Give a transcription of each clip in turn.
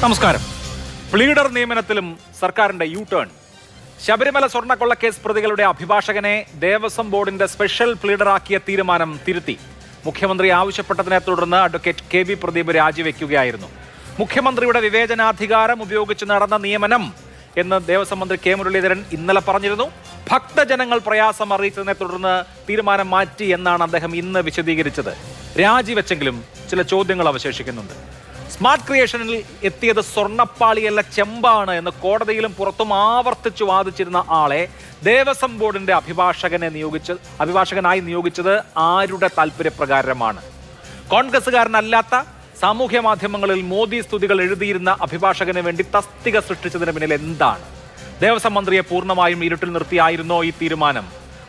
നമസ്കാരം. പ്ലീഡർ നിയമനത്തിലും സർക്കാരിന്റെ U turn. Sabarimala സ്വർണ്ണക്കൊള്ളക്കേസ് പ്രതികളുടെ അഭിഭാഷകനെ ദേവസ്വം ബോർഡിന്റെ സ്പെഷ്യൽ പ്ലീഡറാക്കിയ തീരുമാനം തിരുത്തി. മുഖ്യമന്ത്രി ആവശ്യപ്പെട്ടതിനെ തുടർന്ന് അഡ്വക്കേറ്റ് കെ വി പ്രദീപ് രാജിവെക്കുകയായിരുന്നു. മുഖ്യമന്ത്രിയുടെ വിവേചനാധികാരം ഉപയോഗിച്ച് നടന്ന നിയമനം എന്ന് ദേവസ്വം മന്ത്രി കെ മുരളീധരൻ ഇന്നലെ പറഞ്ഞിരുന്നു. ഭക്തജനങ്ങൾ പ്രയാസം അറിയിച്ചതിനെ തുടർന്ന് തീരുമാനം മാറ്റി എന്നാണ് അദ്ദേഹം ഇന്ന് വിശദീകരിച്ചത്. രാജിവെച്ചെങ്കിലും ചില ചോദ്യങ്ങൾ അവശേഷിക്കുന്നുണ്ട്. സ്മാർട്ട് ക്രിയേഷനിൽ എത്തിയത് സ്വർണ്ണപ്പാളിയല്ല, ചെമ്പാണ് എന്ന് കോടതിയിലും പുറത്തും ആവർത്തിച്ചു വാദിച്ചിരുന്ന ആളെ ദേവസ്വം ബോർഡിന്റെ അഭിഭാഷകനായി നിയോഗിച്ചത് ആരുടെ താല്പര്യപ്രകാരമാണ്? കോൺഗ്രസുകാരനല്ലാത്ത സാമൂഹ്യ മാധ്യമങ്ങളിൽ മോദി സ്തുതികൾ എഴുതിയിരുന്ന അഭിഭാഷകന് വേണ്ടി തസ്തിക സൃഷ്ടിച്ചതിന് പിന്നിൽ എന്താണ്? ദേവസ്വം മന്ത്രിയെ പൂർണ്ണമായും ഇരുട്ടിൽ നിർത്തിയായിരുന്നോ ഈ തീരുമാനം?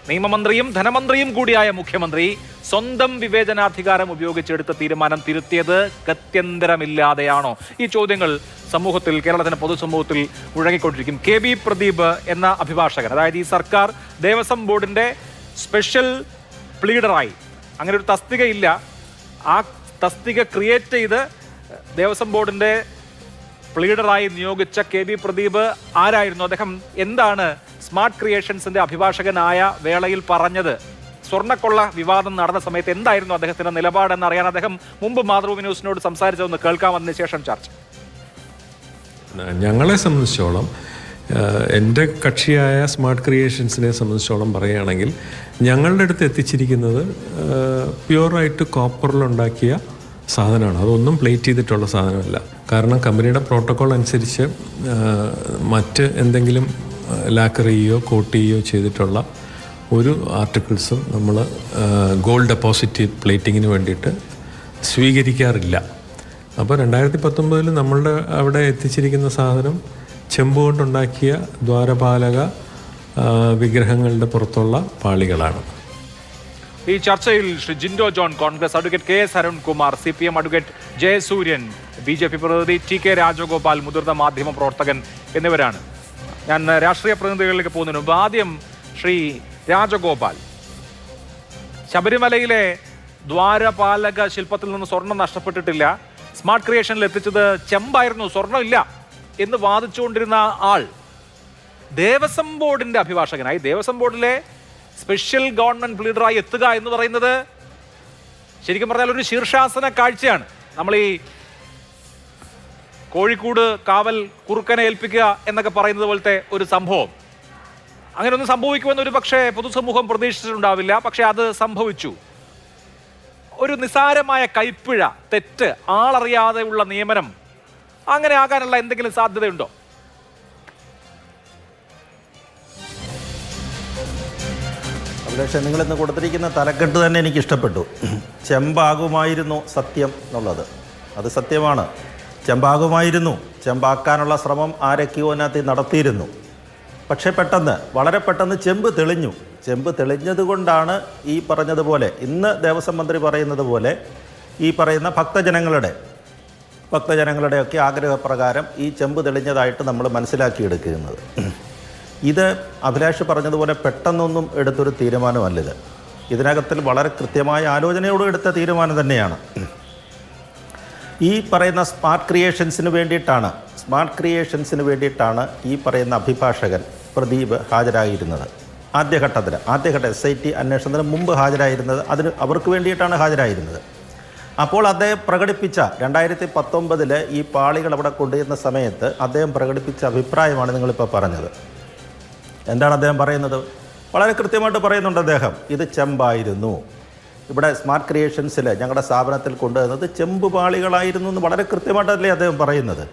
നിയമമന്ത്രിയും ധനമന്ത്രിയും കൂടിയായ മുഖ്യമന്ത്രി സ്വന്തം വിവേചനാധികാരം ഉപയോഗിച്ചെടുത്ത തീരുമാനം തിരുത്തിയത് ഗത്യന്തരമില്ലാതെയാണോ? ഈ ചോദ്യങ്ങൾ സമൂഹത്തിൽ, കേരളത്തിന്റെ പൊതുസമൂഹത്തിൽ മുഴങ്ങിക്കൊണ്ടിരിക്കും. കെ വി പ്രദീപ് എന്ന അഭിഭാഷകൻ, അതായത് ഈ സർക്കാർ ദേവസ്വം ബോർഡിന്റെ സ്പെഷ്യൽ പ്ലീഡറായി, അങ്ങനെ ഒരു തസ്തികയില്ല, ആ തസ്തിക ക്രിയേറ്റ് ചെയ്ത് ദേവസ്വം ബോർഡിന്റെ പ്ലീഡറായി നിയോഗിച്ച കെ വി പ്രദീപ് ആരായിരുന്നു? അദ്ദേഹം എന്താണ് സ്മാർട്ട് ക്രിയേഷൻസിന്റെ അഭിഭാഷകനായ വേളയിൽ പറഞ്ഞത്? സ്വർണ്ണക്കൊള്ള വിവാദം നടന്ന സമയത്ത് എന്തായിരുന്നു അദ്ദേഹത്തിന്റെ നിലപാടെന്ന് അറിയാൻ അദ്ദേഹം മുമ്പ് മാതൃഭൂമി ന്യൂസിനോട് സംസാരിച്ചതെന്ന് കേൾക്കാം. അതിന് ശേഷം ചർച്ച. ഞങ്ങളെ സംബന്ധിച്ചോളം, എൻ്റെ കക്ഷിയായ സ്മാർട്ട് ക്രിയേഷൻസിനെ സംബന്ധിച്ചോളം പറയുകയാണെങ്കിൽ, ഞങ്ങളുടെ അടുത്ത് എത്തിച്ചിരിക്കുന്നത് പ്യുവറായിട്ട് കോപ്പറിലുണ്ടാക്കിയ സാധനമാണ്. അതൊന്നും പ്ലേറ്റ് ചെയ്തിട്ടുള്ള സാധനമല്ല. കാരണം കമ്പനിയുടെ പ്രോട്ടോക്കോൾ അനുസരിച്ച് മറ്റ് എന്തെങ്കിലും ലാക്കറിയോ കോട്ടിയോ ചെയ്തിട്ടുള്ള ഒരു ആർട്ടിക്കിൾസും നമ്മൾ ഗോൾഡ് ഡെപ്പോസിറ്റ് പ്ലേറ്റിങ്ങിന് വേണ്ടിയിട്ട് സ്വീകരിക്കാറില്ല. അപ്പോൾ 2019 നമ്മളുടെ അവിടെ എത്തിച്ചിരിക്കുന്ന സാധനം ചെമ്പ് കൊണ്ടുണ്ടാക്കിയ ദ്വാരപാലക വിഗ്രഹങ്ങളുടെ പുറത്തുള്ള പാളികളാണ്. ഈ ചർച്ചയിൽ Shri Jinto John Congress, advocate K S Arunkumar CPM, advocate Jayasuryan BJP പ്രതിനിധി, TK രാജഗോപാൽ മുതിർന്ന മാധ്യമ പ്രവർത്തകൻ എന്നിവരാണ്. ഞാൻ രാഷ്ട്രീയ പ്രതിനിധികളിലേക്ക് പോകുന്നതിന് മുമ്പ് ആദ്യം ശ്രീ രാജഗോപാൽ, ശബരിമലയിലെ ദ്വാരപാലക ശില്പത്തിൽ നിന്ന് സ്വർണം നഷ്ടപ്പെട്ടിട്ടില്ല, സ്മാർട്ട് ക്രിയേഷനിൽ എത്തിച്ചത് ചെമ്പായിരുന്നു, സ്വർണ്ണമില്ല എന്ന് വാദിച്ചുകൊണ്ടിരുന്ന ആൾ ദേവസ്വം ബോർഡിന്റെ അഭിഭാഷകനായി, ദേവസ്വം ബോർഡിലെ സ്പെഷ്യൽ ഗവൺമെന്റ് പ്ലീഡറായി എത്തുക എന്ന് പറയുന്നത് ശരിക്കും പറഞ്ഞാൽ ഒരു ശീർഷാസന കാഴ്ചയാണ്. നമ്മൾ ഈ കോഴിക്കോട് കാവൽ കുറുക്കനെ ഏൽപ്പിക്കുക എന്നൊക്കെ പറയുന്നത് പോലത്തെ ഒരു സംഭവം. അങ്ങനെ ഒന്നും സംഭവിക്കുമെന്ന് ഒരു പക്ഷേ പൊതുസമൂഹം പ്രതീക്ഷിച്ചിട്ടുണ്ടാവില്ല. പക്ഷെ അത് സംഭവിച്ചു. ഒരു നിസാരമായ കൈപ്പിഴ, തെറ്റ്, ആളറിയാതെയുള്ള നിയമനം, അങ്ങനെ ആകാനുള്ള എന്തെങ്കിലും സാധ്യതയുണ്ടോ? പക്ഷേ നിങ്ങളിന്ന് കൊടുത്തിരിക്കുന്ന തലക്കെട്ട് തന്നെ എനിക്ക് ഇഷ്ടപ്പെട്ടു. ചെമ്പാകുമായിരുന്നു സത്യം എന്നുള്ളത്. അത് സത്യമാണ്. ചെമ്പാകുമായിരുന്നു. ചെമ്പാക്കാനുള്ള ശ്രമം ആരൊക്കെയോ അതിനകത്ത് നടത്തിയിരുന്നു. പക്ഷേ വളരെ പെട്ടെന്ന് ചെമ്പ് തെളിഞ്ഞു. ചെമ്പ് തെളിഞ്ഞത് കൊണ്ടാണ് ഈ പറഞ്ഞതുപോലെ, ഇന്ന് ദേവസ്വം മന്ത്രി പറയുന്നത് പോലെ, ഈ പറയുന്ന ഭക്തജനങ്ങളുടെയൊക്കെ ആഗ്രഹപ്രകാരം ഈ ചെമ്പ് തെളിഞ്ഞതായിട്ട് നമ്മൾ മനസ്സിലാക്കിയെടുക്കുന്നത്. ഇത് അഭിലാഷ് പറഞ്ഞതുപോലെ പെട്ടെന്നൊന്നും എടുത്തൊരു തീരുമാനമല്ലിത്. ഇതിനകത്തിൽ വളരെ കൃത്യമായ ആലോചനയോട് എടുത്ത തീരുമാനം തന്നെയാണ്. ഈ പറയുന്ന സ്മാർട്ട് ക്രിയേഷൻസിന് വേണ്ടിയിട്ടാണ് ഈ പറയുന്ന അഭിഭാഷകൻ പ്രദീപ് ഹാജരായിരുന്നത്. ആദ്യഘട്ട SIT അന്വേഷണത്തിന് മുമ്പ് ഹാജരായിരുന്നത് അവർക്ക് വേണ്ടിയിട്ടാണ് ഹാജരായിരുന്നത്. അപ്പോൾ അദ്ദേഹം പ്രകടിപ്പിച്ച 2019 ഈ പാളികൾ അവിടെ കൊണ്ടുവരുന്ന സമയത്ത് അദ്ദേഹം പ്രകടിപ്പിച്ച അഭിപ്രായമാണ് നിങ്ങളിപ്പോൾ പറഞ്ഞത്. എന്താണ് അദ്ദേഹം പറയുന്നത്? വളരെ കൃത്യമായിട്ട് പറയുന്നുണ്ട് അദ്ദേഹം. ഇത് ചെമ്പായിരുന്നു. ഇവിടെ സ്മാർട്ട് ക്രിയേഷൻസിൽ ഞങ്ങളുടെ സ്ഥാപനത്തിൽ കൊണ്ടുവരുന്നത് ചെമ്പ് പാളികളായിരുന്നു എന്ന് വളരെ കൃത്യമായിട്ടല്ലേ അദ്ദേഹം പറയുന്നത്.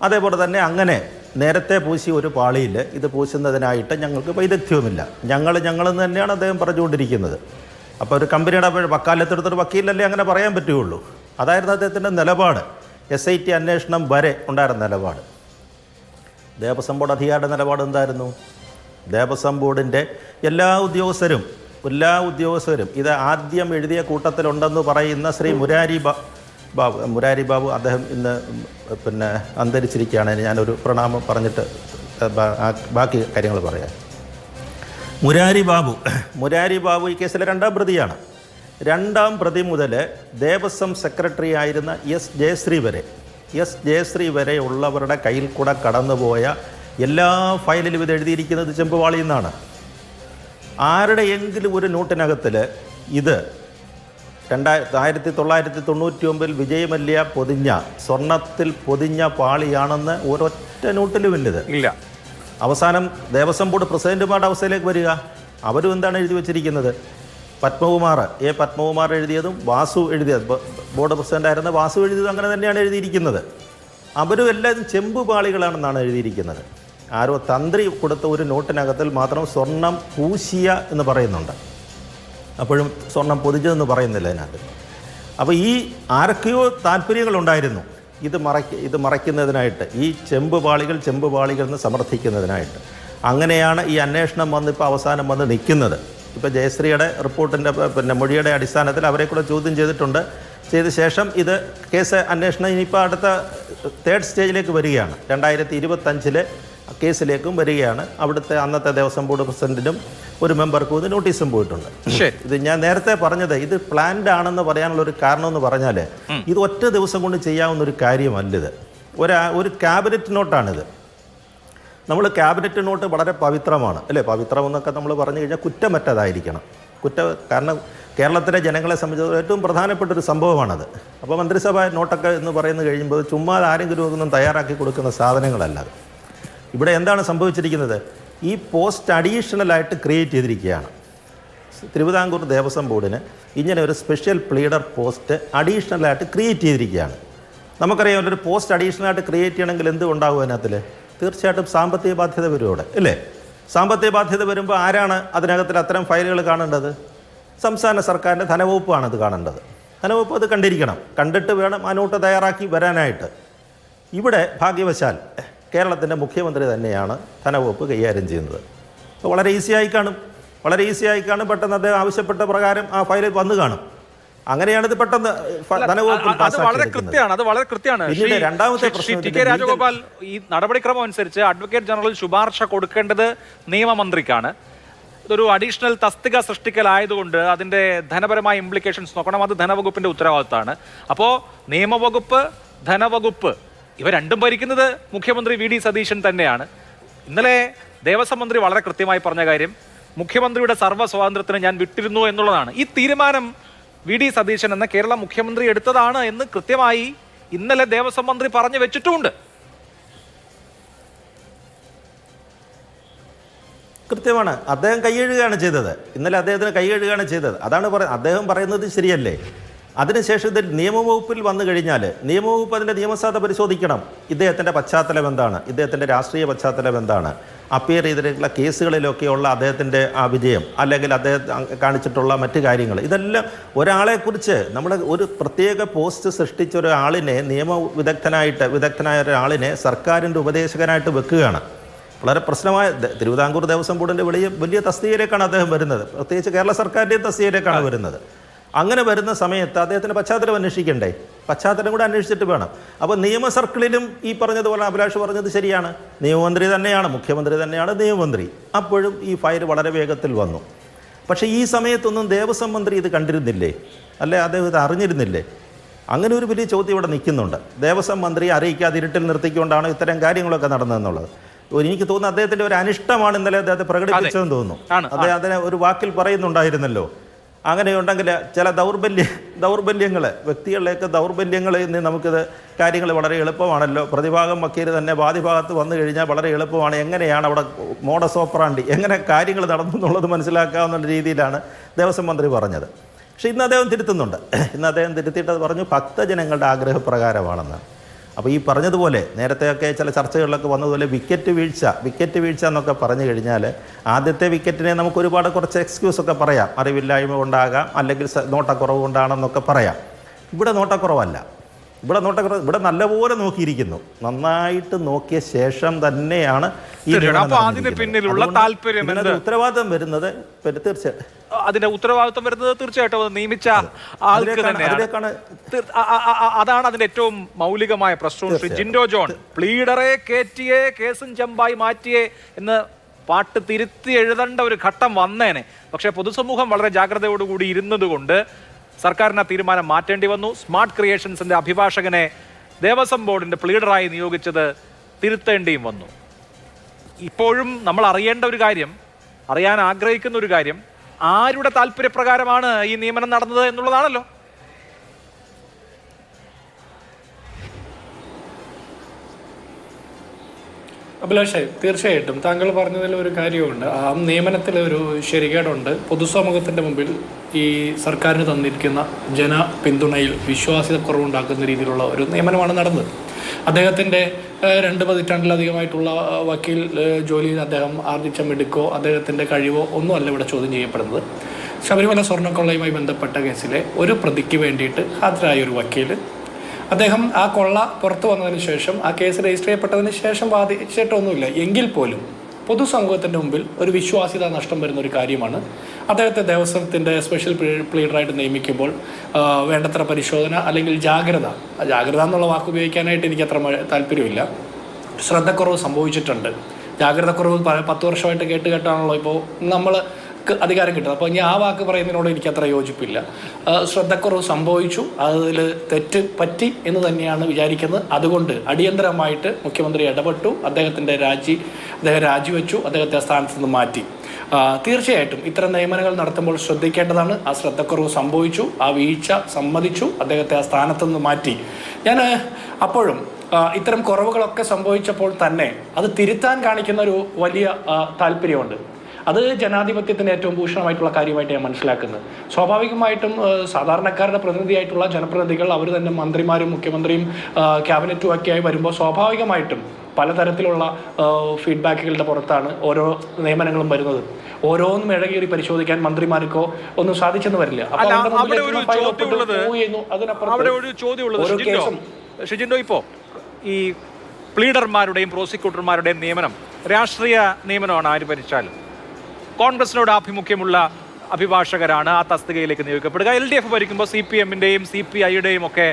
അതേപോലെ തന്നെ അങ്ങനെ നേരത്തെ പൂശിയ ഒരു പാളിയിൽ ഇത് പൂശുന്നതിനായിട്ട് ഞങ്ങൾക്ക് വൈദഗ്ധ്യവുമില്ല. ഞങ്ങളെന്ന് തന്നെയാണ് അദ്ദേഹം പറഞ്ഞുകൊണ്ടിരിക്കുന്നത്. അപ്പോൾ ഒരു കമ്പനിയുടെ വക്കാലത്തെടുത്തൊരു വക്കീലല്ലേ അങ്ങനെ പറയാൻ പറ്റുകയുള്ളൂ. അതായിരുന്നു അദ്ദേഹത്തിൻ്റെ നിലപാട്. SIT അന്വേഷണം വരെ ഉണ്ടായിരുന്ന നിലപാട്. ദേവസ്വം ബോർഡ് അധികാരിയുടെ നിലപാട് എന്തായിരുന്നു? ദേവസ്വം ബോർഡിൻ്റെ എല്ലാ ഉദ്യോഗസ്ഥരും ഇത് ആദ്യം എഴുതിയ കൂട്ടത്തിലുണ്ടെന്ന് പറയുന്ന ശ്രീ മുരാരി ബാബു അദ്ദേഹം ഇന്ന് അന്തരിച്ചിരിക്കുകയാണ്. ഞാനൊരു പ്രണാമം പറഞ്ഞിട്ട് ബാക്കി കാര്യങ്ങൾ പറയാം. മുരാരി ബാബു ഈ കേസിലെ രണ്ടാം പ്രതിയാണ്. രണ്ടാം പ്രതി മുതൽ ദേവസ്വം സെക്രട്ടറി ആയിരുന്ന S ജയശ്രീ വരെ എസ് ജയശ്രീ വരെ ഉള്ളവരുടെ കയ്യിൽ കൂടെ കടന്നുപോയ എല്ലാ ഫയലിലും ഇത് എഴുതിയിരിക്കുന്നത് ചെമ്പുപാളിയിൽ നിന്നാണ്. ആരുടെയെങ്കിലും ഒരു നോട്ടിനകത്തിൽ ഇത് 1999 വിജയ് മല്യ പൊതിഞ്ഞ സ്വർണത്തിൽ പൊതിഞ്ഞ പാളിയാണെന്ന് ഒരൊറ്റ നോട്ടിലുമില്ലത് ഇല്ല. അവസാനം ദേവസ്വം ബോർഡ് പ്രസിഡന്റുമാരുടെ അവസ്ഥയിലേക്ക് വരിക, അവരും എന്താണ് എഴുതി വച്ചിരിക്കുന്നത്? പത്മകുമാർ എഴുതിയതും വാസു എഴുതിയത്, ബോർഡ് പ്രസിഡൻ്റായിരുന്ന വാസു എഴുതിയതും അങ്ങനെ തന്നെയാണ് എഴുതിയിരിക്കുന്നത്. അവരും എല്ലാവരും ചെമ്പുപാളികളാണെന്നാണ് എഴുതിയിരിക്കുന്നത്. ആരോ തന്ത്രി കൊടുത്ത ഒരു നോട്ടിനകത്തിൽ മാത്രം സ്വർണം പൂശിയ എന്ന് പറയുന്നുണ്ട്, അപ്പോഴും സ്വർണം പൊതിഞ്ഞതെന്ന് പറയുന്നില്ല അതിനകത്ത്. അപ്പോൾ ഈ ആരൊക്കെയോ താല്പര്യങ്ങളുണ്ടായിരുന്നു ഇത് മറയ്ക്കുന്നതിനായിട്ട്, ഈ ചെമ്പുപാളികൾ എന്ന് സമർത്ഥിക്കുന്നതിനായിട്ട്. അങ്ങനെയാണ് ഈ അന്വേഷണം ഇപ്പോൾ അവസാനം വന്ന് നിൽക്കുന്നത്. ഇപ്പോൾ ജയശ്രീയുടെ റിപ്പോർട്ടിൻ്റെ മൊഴിയുടെ അടിസ്ഥാനത്തിൽ അവരെ കൂടെ ചോദ്യം ചെയ്തിട്ടുണ്ട്. ചെയ്ത ശേഷം ഇത് കേസ് അന്വേഷണം ഇനിയിപ്പോൾ അടുത്ത 3rd സ്റ്റേജിലേക്ക് വരികയാണ്. 2025 കേസിലേക്കും വരികയാണ്. അവിടുത്തെ അന്നത്തെ ദേവസ്വം ബോർഡ് പ്രസിഡന്റിനും ഒരു മെമ്പർക്കും ഇത് നോട്ടീസും പോയിട്ടുണ്ട്. ഇത് ഞാൻ നേരത്തെ പറഞ്ഞത് ഇത് പ്ലാൻഡ് ആണെന്ന് പറയാനുള്ള ഒരു കാരണം എന്ന് പറഞ്ഞാൽ ഇത് ഒറ്റ ദിവസം കൊണ്ട് ചെയ്യാവുന്ന ഒരു കാര്യമല്ലിത്. ഒരു ക്യാബിനറ്റ് നോട്ടാണിത്. നമ്മൾ ക്യാബിനറ്റ് നോട്ട് വളരെ പവിത്രമാണ് അല്ലേ? പവിത്രം എന്നൊക്കെ നമ്മൾ പറഞ്ഞു കഴിഞ്ഞാൽ കുറ്റമറ്റതായിരിക്കണം. കാരണം കേരളത്തിലെ ജനങ്ങളെ സംബന്ധിച്ച് ഏറ്റവും പ്രധാനപ്പെട്ട ഒരു സംഭവമാണത്. അപ്പോൾ മന്ത്രിസഭ നോട്ടൊക്കെ എന്ന് പറയുന്നത് കഴിയുമ്പോൾ ചുമ്മാ ആരെങ്കിലും ഒന്നും തയ്യാറാക്കി കൊടുക്കുന്ന സാധനങ്ങളല്ല. ഇവിടെ എന്താണ് സംഭവിച്ചിരിക്കുന്നത്? ഈ പോസ്റ്റ് അഡീഷണലായിട്ട് ക്രിയേറ്റ് ചെയ്തിരിക്കുകയാണ്. തിരുവിതാംകൂർ ദേവസ്വം ബോർഡിന് ഇങ്ങനെ ഒരു സ്പെഷ്യൽ പ്ലീഡർ പോസ്റ്റ് അഡീഷണലായിട്ട് ക്രിയേറ്റ് ചെയ്തിരിക്കുകയാണ്. നമുക്കറിയാം ഒരു പോസ്റ്റ് അഡീഷണലായിട്ട് ക്രിയേറ്റ് ചെയ്യണമെങ്കിൽ എന്ത് ഉണ്ടാകും അതിനകത്തിൽ? തീർച്ചയായിട്ടും സാമ്പത്തിക ബാധ്യത വരും അവിടെ അല്ലേ? സാമ്പത്തിക ബാധ്യത വരുമ്പോൾ ആരാണ് അതിനകത്തിൽ അത്തരം ഫയലുകൾ കാണേണ്ടത്? സംസ്ഥാന സർക്കാരിൻ്റെ ധനവകുപ്പാണ് അത് കാണേണ്ടത്. ധനവകുപ്പ് അത് കണ്ടിരിക്കണം. കണ്ടിട്ട് വേണം ആ നോട്ട് തയ്യാറാക്കി വരാനായിട്ട്. ഇവിടെ ഭാഗ്യവശാൽ കേരളത്തിൻ്റെ മുഖ്യമന്ത്രി തന്നെയാണ് ധനവകുപ്പ് കൈകാര്യം ചെയ്യുന്നത്. അപ്പോൾ വളരെ ഈസിയായി കാണും. പെട്ടെന്ന് അദ്ദേഹം ആവശ്യപ്പെട്ട പ്രകാരം ആ ഫയൽ വന്നു കാണും. അങ്ങനെയാണ് ഇത് പെട്ടെന്ന് ധനവകുപ്പിൽ കൃത്യമാണ്. പിന്നീട് രണ്ടാമത്തെ പ്രശ്നം രാജഗോപാൽ, ഈ നടപടിക്രമം അനുസരിച്ച് അഡ്വക്കേറ്റ് ജനറൽ ശുപാർശ കൊടുക്കേണ്ടത് നിയമമന്ത്രിക്കാണ്. ഇതൊരു അഡീഷണൽ തസ്തിക സൃഷ്ടിക്കലായതുകൊണ്ട് അതിന്റെ ധനപരമായ ഇംപ്ലിക്കേഷൻസ് നോക്കണം. അത് ധനവകുപ്പിന്റെ ഉത്തരവാദിത്തമാണ്. അപ്പോൾ നിയമവകുപ്പ്, ധനവകുപ്പ് ഇവ രണ്ടും ഭരിക്കുന്നത് മുഖ്യമന്ത്രി വി ഡി സതീശൻ തന്നെയാണ്. ഇന്നലെ ദേവസ്വം മന്ത്രി വളരെ കൃത്യമായി പറഞ്ഞ കാര്യം മുഖ്യമന്ത്രിയുടെ സർവ്വ സ്വാതന്ത്ര്യത്തിന് ഞാൻ വിട്ടിരുന്നു എന്നുള്ളതാണ്. ഈ തീരുമാനം വി ഡി സതീശൻ എന്ന കേരള മുഖ്യമന്ത്രി എടുത്തതാണ് എന്ന് കൃത്യമായി ഇന്നലെ ദേവസ്വം മന്ത്രി പറഞ്ഞു വെച്ചിട്ടുമുണ്ട്. കൃത്യമാണ്. അദ്ദേഹം കൈയ്യഴുകയാണ് ചെയ്തത്. ഇന്നലെ അദ്ദേഹത്തിന് കൈയ്യഴുകയാണ് ചെയ്തത്. അതാണ് അദ്ദേഹം പറയുന്നത് ശരിയല്ലേ? അതിനുശേഷം ഇത് നിയമവകുപ്പിൽ വന്നു കഴിഞ്ഞാൽ നിയമവകുപ്പ് അതിൻ്റെ നിയമസാധുത പരിശോധിക്കണം. ഇദ്ദേഹത്തിൻ്റെ പശ്ചാത്തലം എന്താണ്? ഇദ്ദേഹത്തിൻ്റെ രാഷ്ട്രീയ പശ്ചാത്തലം എന്താണ്? അപ്പിയർ ചെയ്തിട്ടുള്ള കേസുകളിലൊക്കെയുള്ള അദ്ദേഹത്തിൻ്റെ ആ വിജയം, അല്ലെങ്കിൽ അദ്ദേഹം കാണിച്ചിട്ടുള്ള മറ്റു കാര്യങ്ങൾ, ഇതെല്ലാം ഒരാളെക്കുറിച്ച് നമ്മൾ ഒരു പ്രത്യേക പോസ്റ്റ് സൃഷ്ടിച്ച ഒരാളിനെ വിദഗ്ധനായ ഒരാളിനെ സർക്കാരിൻ്റെ ഉപദേശകനായിട്ട് വെക്കുകയാണ്. വളരെ പ്രശ്നമായ തിരുവിതാംകൂർ ദേവസ്വം ബോർഡിൻ്റെ വലിയ തസ്തികയിലേക്കാണ് അദ്ദേഹം വരുന്നത്. പ്രത്യേകിച്ച് കേരള സർക്കാരിൻ്റെ തസ്തികയിലേക്കാണ് വരുന്നത്. അങ്ങനെ വരുന്ന സമയത്ത് അദ്ദേഹത്തിൻ്റെ പശ്ചാത്തലം അന്വേഷിക്കണ്ടേ? പശ്ചാത്തലം കൂടെ അന്വേഷിച്ചിട്ട് വേണം. അപ്പോൾ നിയമ സർക്കിളിലും ഈ പറഞ്ഞതുപോലെ അഭിലാഷ് പറഞ്ഞത് ശരിയാണ്. നിയമമന്ത്രി തന്നെയാണ്, മുഖ്യമന്ത്രി തന്നെയാണ് നിയമമന്ത്രി. അപ്പോഴും ഈ ഫയൽ വളരെ വേഗത്തിൽ വന്നു. പക്ഷേ ഈ സമയത്തൊന്നും ദേവസ്വം മന്ത്രി ഇത് കണ്ടിരുന്നില്ലേ? അല്ലെ അദ്ദേഹം ഇത് അറിഞ്ഞിരുന്നില്ലേ? അങ്ങനെ ഒരു വലിയ ചോദ്യം ഇവിടെ നിൽക്കുന്നുണ്ട്. ദേവസ്വം മന്ത്രി അറിയിക്കാതെ ഇരുട്ടിൽ നിർത്തിക്കൊണ്ടാണ് ഇത്തരം കാര്യങ്ങളൊക്കെ നടന്നതെന്നുള്ളത്. എനിക്ക് തോന്നുന്നു അദ്ദേഹത്തിൻ്റെ ഒരു അനിഷ്ടമാണ് ഇന്നലെ അദ്ദേഹത്തെ പ്രകടിപ്പിച്ചതെന്ന് തോന്നുന്നു. അദ്ദേഹം അതിനെ ഒരു വാക്കിൽ പറയുന്നുണ്ടായിരുന്നല്ലോ. അങ്ങനെയുണ്ടെങ്കിൽ ചില ദൗർബല്യങ്ങൾ, വ്യക്തികളിലേക്ക് ദൗർബല്യങ്ങളിൽ നിന്ന് നമുക്കിത് കാര്യങ്ങൾ വളരെ എളുപ്പമാണല്ലോ. പ്രതിഭാഗം വക്കീൽ തന്നെ വാദിഭാഗത്ത് വന്നു കഴിഞ്ഞാൽ വളരെ എളുപ്പമാണ്. എങ്ങനെയാണ് അവിടെ മോഡസ് ഓപ്പറാണ്ടി, എങ്ങനെ കാര്യങ്ങൾ നടന്നു എന്നുള്ളത് മനസ്സിലാക്കാവുന്ന രീതിയിലാണ് ദേവസ്വം മന്ത്രി പറഞ്ഞത്. പക്ഷേ ഇന്ന് അദ്ദേഹം തിരുത്തുന്നുണ്ട്. ഇന്ന് അദ്ദേഹം തിരുത്തിയിട്ട് പറഞ്ഞു ഭക്തജനങ്ങളുടെ ആഗ്രഹപ്രകാരമാണെന്ന്. അപ്പോൾ ഈ പറഞ്ഞതുപോലെ നേരത്തെയൊക്കെ ചില ചർച്ചകളിലൊക്കെ വന്നതുപോലെ വിക്കറ്റ് വീഴ്ച എന്നൊക്കെ പറഞ്ഞു കഴിഞ്ഞാൽ ആദ്യത്തെ വിക്കറ്റിനെ നമുക്ക് കുറച്ച് എക്സ്ക്യൂസൊക്കെ പറയാം. അറിവില്ലായ്മ കൊണ്ടാകാം, അല്ലെങ്കിൽ നോട്ടക്കുറവ് കൊണ്ടാണെന്നൊക്കെ പറയാം. ഇവിടെ നോട്ടക്കുറവല്ല. ഇവിടെ നല്ലപോലെ നോക്കിയിരിക്കുന്നു. നന്നായിട്ട് നോക്കിയ ശേഷം തന്നെയാണ് ഈ ഉത്തരവാദിത്തം വരുന്നത്. തീർച്ചയായിട്ടും അതിന്റെ ഉത്തരവാദിത്വം വരുന്നത് തീർച്ചയായിട്ടും നിയമിച്ച ആൾക്ക് തന്നെയാണ്. അതാണ് അതിന്റെ ഏറ്റവും മൗലികമായ പ്രശ്നം. ശ്രീ ജിൻഡോ ജോൺ, പ്ലീഡറെ കയറ്റിയേ കേസും ചെമ്പായി മാറ്റിയേ എന്ന് പാട്ട് തിരുത്തി എഴുതേണ്ട ഒരു ഘട്ടം വന്നേനെ. പക്ഷേ പൊതുസമൂഹം വളരെ ജാഗ്രതയോടുകൂടി ഇരുന്നത് കൊണ്ട് സർക്കാരിന് തീരുമാനം മാറ്റേണ്ടി വന്നു. സ്മാർട്ട് ക്രിയേഷൻസിന്റെ അഭിഭാഷകനെ ദേവസ്വം ബോർഡിന്റെ പ്ലീഡറായി നിയോഗിച്ചത് തിരുത്തേണ്ടിയും വന്നു. ഇപ്പോഴും നമ്മൾ അറിയേണ്ട ഒരു കാര്യം, അറിയാൻ ആഗ്രഹിക്കുന്ന ഒരു കാര്യം, ആരുടെ താല്പര്യപ്രകാരമാണ് ഈ നിയമനം നടന്നത് എന്നുള്ളതാണല്ലോ. അഭിലാഷേ, തീർച്ചയായിട്ടും താങ്കൾ പറഞ്ഞതിൽ ഒരു കാര്യമുണ്ട്. ആ നിയമനത്തിൽ ഒരു ശരികേടുണ്ട്. പൊതുസമൂഹത്തിൻ്റെ മുമ്പിൽ ഈ സർക്കാരിന് തന്നിരിക്കുന്ന ജനപിന്തുണയിൽ വിശ്വാസ്യതക്കുറവുണ്ടാക്കുന്ന രീതിയിലുള്ള ഒരു നിയമനമാണ് നടന്നത്. അദ്ദേഹത്തിൻ്റെ 2 പതിറ്റാണ്ടിലധികമായിട്ടുള്ള വക്കീൽ ജോലിയിൽ അദ്ദേഹം ആർജിച്ച മിടുക്കോ അദ്ദേഹത്തിൻ്റെ കഴിവോ ഒന്നുമല്ല ഇവിടെ ചോദ്യം ചെയ്യപ്പെടുന്നത്. ശബരിമല സ്വർണ്ണക്കൊള്ളയുമായി ബന്ധപ്പെട്ട കേസിലെ ഒരു പ്രതിക്ക് വേണ്ടിയിട്ട് ഹാജരായ ഒരു വക്കീൽ, അദ്ദേഹം ആ കൊള്ള പുറത്തു വന്നതിന് ശേഷം, ആ കേസ് രജിസ്റ്റർ ചെയ്യപ്പെട്ടതിന് ശേഷം വാദിച്ചിട്ടൊന്നുമില്ല എങ്കിൽ പോലും പൊതുസമൂഹത്തിൻ്റെ മുമ്പിൽ ഒരു വിശ്വാസ്യത നഷ്ടം വരുന്ന ഒരു കാര്യമാണ്. അദ്ദേഹത്തെ ദേവസ്വത്തിൻ്റെ സ്പെഷ്യൽ പ്ലീഡറായിട്ട് നിയമിക്കുമ്പോൾ വേണ്ടത്ര പരിശോധന അല്ലെങ്കിൽ ജാഗ്രത എന്നുള്ള വാക്ക് ഉപയോഗിക്കാനായിട്ട് എനിക്ക് അത്ര താല്പര്യമില്ല. ശ്രദ്ധക്കുറവ് സംഭവിച്ചിട്ടുണ്ട്. ജാഗ്രതക്കുറവ് 10 വർഷമായിട്ട് കേട്ടാണല്ലോ ഇപ്പോൾ നമ്മൾ അധികാരം കിട്ടുന്നത്. അപ്പോൾ ഞാൻ ആ വാക്ക് പറയുന്നതിനോട് എനിക്ക് അത്ര യോജിപ്പില്ല. ശ്രദ്ധക്കുറവ് സംഭവിച്ചു, അതിൽ തെറ്റ് പറ്റി എന്ന് തന്നെയാണ് വിചാരിക്കുന്നത്. അതുകൊണ്ട് അടിയന്തരമായിട്ട് മുഖ്യമന്ത്രി ഇടപെട്ടു, അദ്ദേഹം രാജിവെച്ചു, അദ്ദേഹത്തെ ആ സ്ഥാനത്ത് നിന്ന് മാറ്റി. തീർച്ചയായിട്ടും ഇത്തരം നിയമനങ്ങൾ നടത്തുമ്പോൾ ശ്രദ്ധിക്കേണ്ടതാണ്. ആ ശ്രദ്ധക്കുറവ് സംഭവിച്ചു, ആ വീഴ്ച സമ്മതിച്ചു, അദ്ദേഹത്തെ ആ സ്ഥാനത്ത് നിന്ന് മാറ്റി. ഞാൻ അപ്പോഴും ഇത്തരം കുറവുകളൊക്കെ സംഭവിച്ചപ്പോൾ തന്നെ അത് തിരുത്താൻ കാണിക്കുന്ന ഒരു വലിയ താല്പര്യമുണ്ട്. അത് ജനാധിപത്യത്തിൻ്റെ ഏറ്റവും ഭൂഷണമായിട്ടുള്ള കാര്യമായിട്ട് ഞാൻ മനസ്സിലാക്കുന്നത്. സ്വാഭാവികമായിട്ടും സാധാരണക്കാരുടെ പ്രതിനിധിയായിട്ടുള്ള ജനപ്രതിനിധികൾ അവർ തന്നെ മന്ത്രിമാരും മുഖ്യമന്ത്രിയും ക്യാബിനറ്റും ഒക്കെയായി വരുമ്പോൾ സ്വാഭാവികമായിട്ടും പലതരത്തിലുള്ള ഫീഡ്ബാക്കുകളുടെ പുറത്താണ് ഓരോ നിയമനങ്ങളും വരുന്നത്. ഓരോന്നും ഇഴകേറി പരിശോധിക്കാൻ മന്ത്രിമാർക്കോ ഒന്നും സാധിച്ചെന്ന് വരില്ല. ഷിജിൻഡോ, ഇപ്പോ ഈ പ്ലീഡർമാരുടെയും പ്രോസിക്യൂട്ടർമാരുടെയും നിയമനം രാഷ്ട്രീയ നിയമനമാണ്. ആര് ഭരിച്ചാലും കോൺഗ്രസിനോട് ആഭിമുഖ്യമുള്ള അഭിഭാഷകരാണ് ആ തസ്തികയിലേക്ക് നിയോഗിക്കപ്പെടുക. LDF ഭരിക്കുമ്പോൾ CPM-ന്റെയും CPI-യുടെയും ഒക്കെ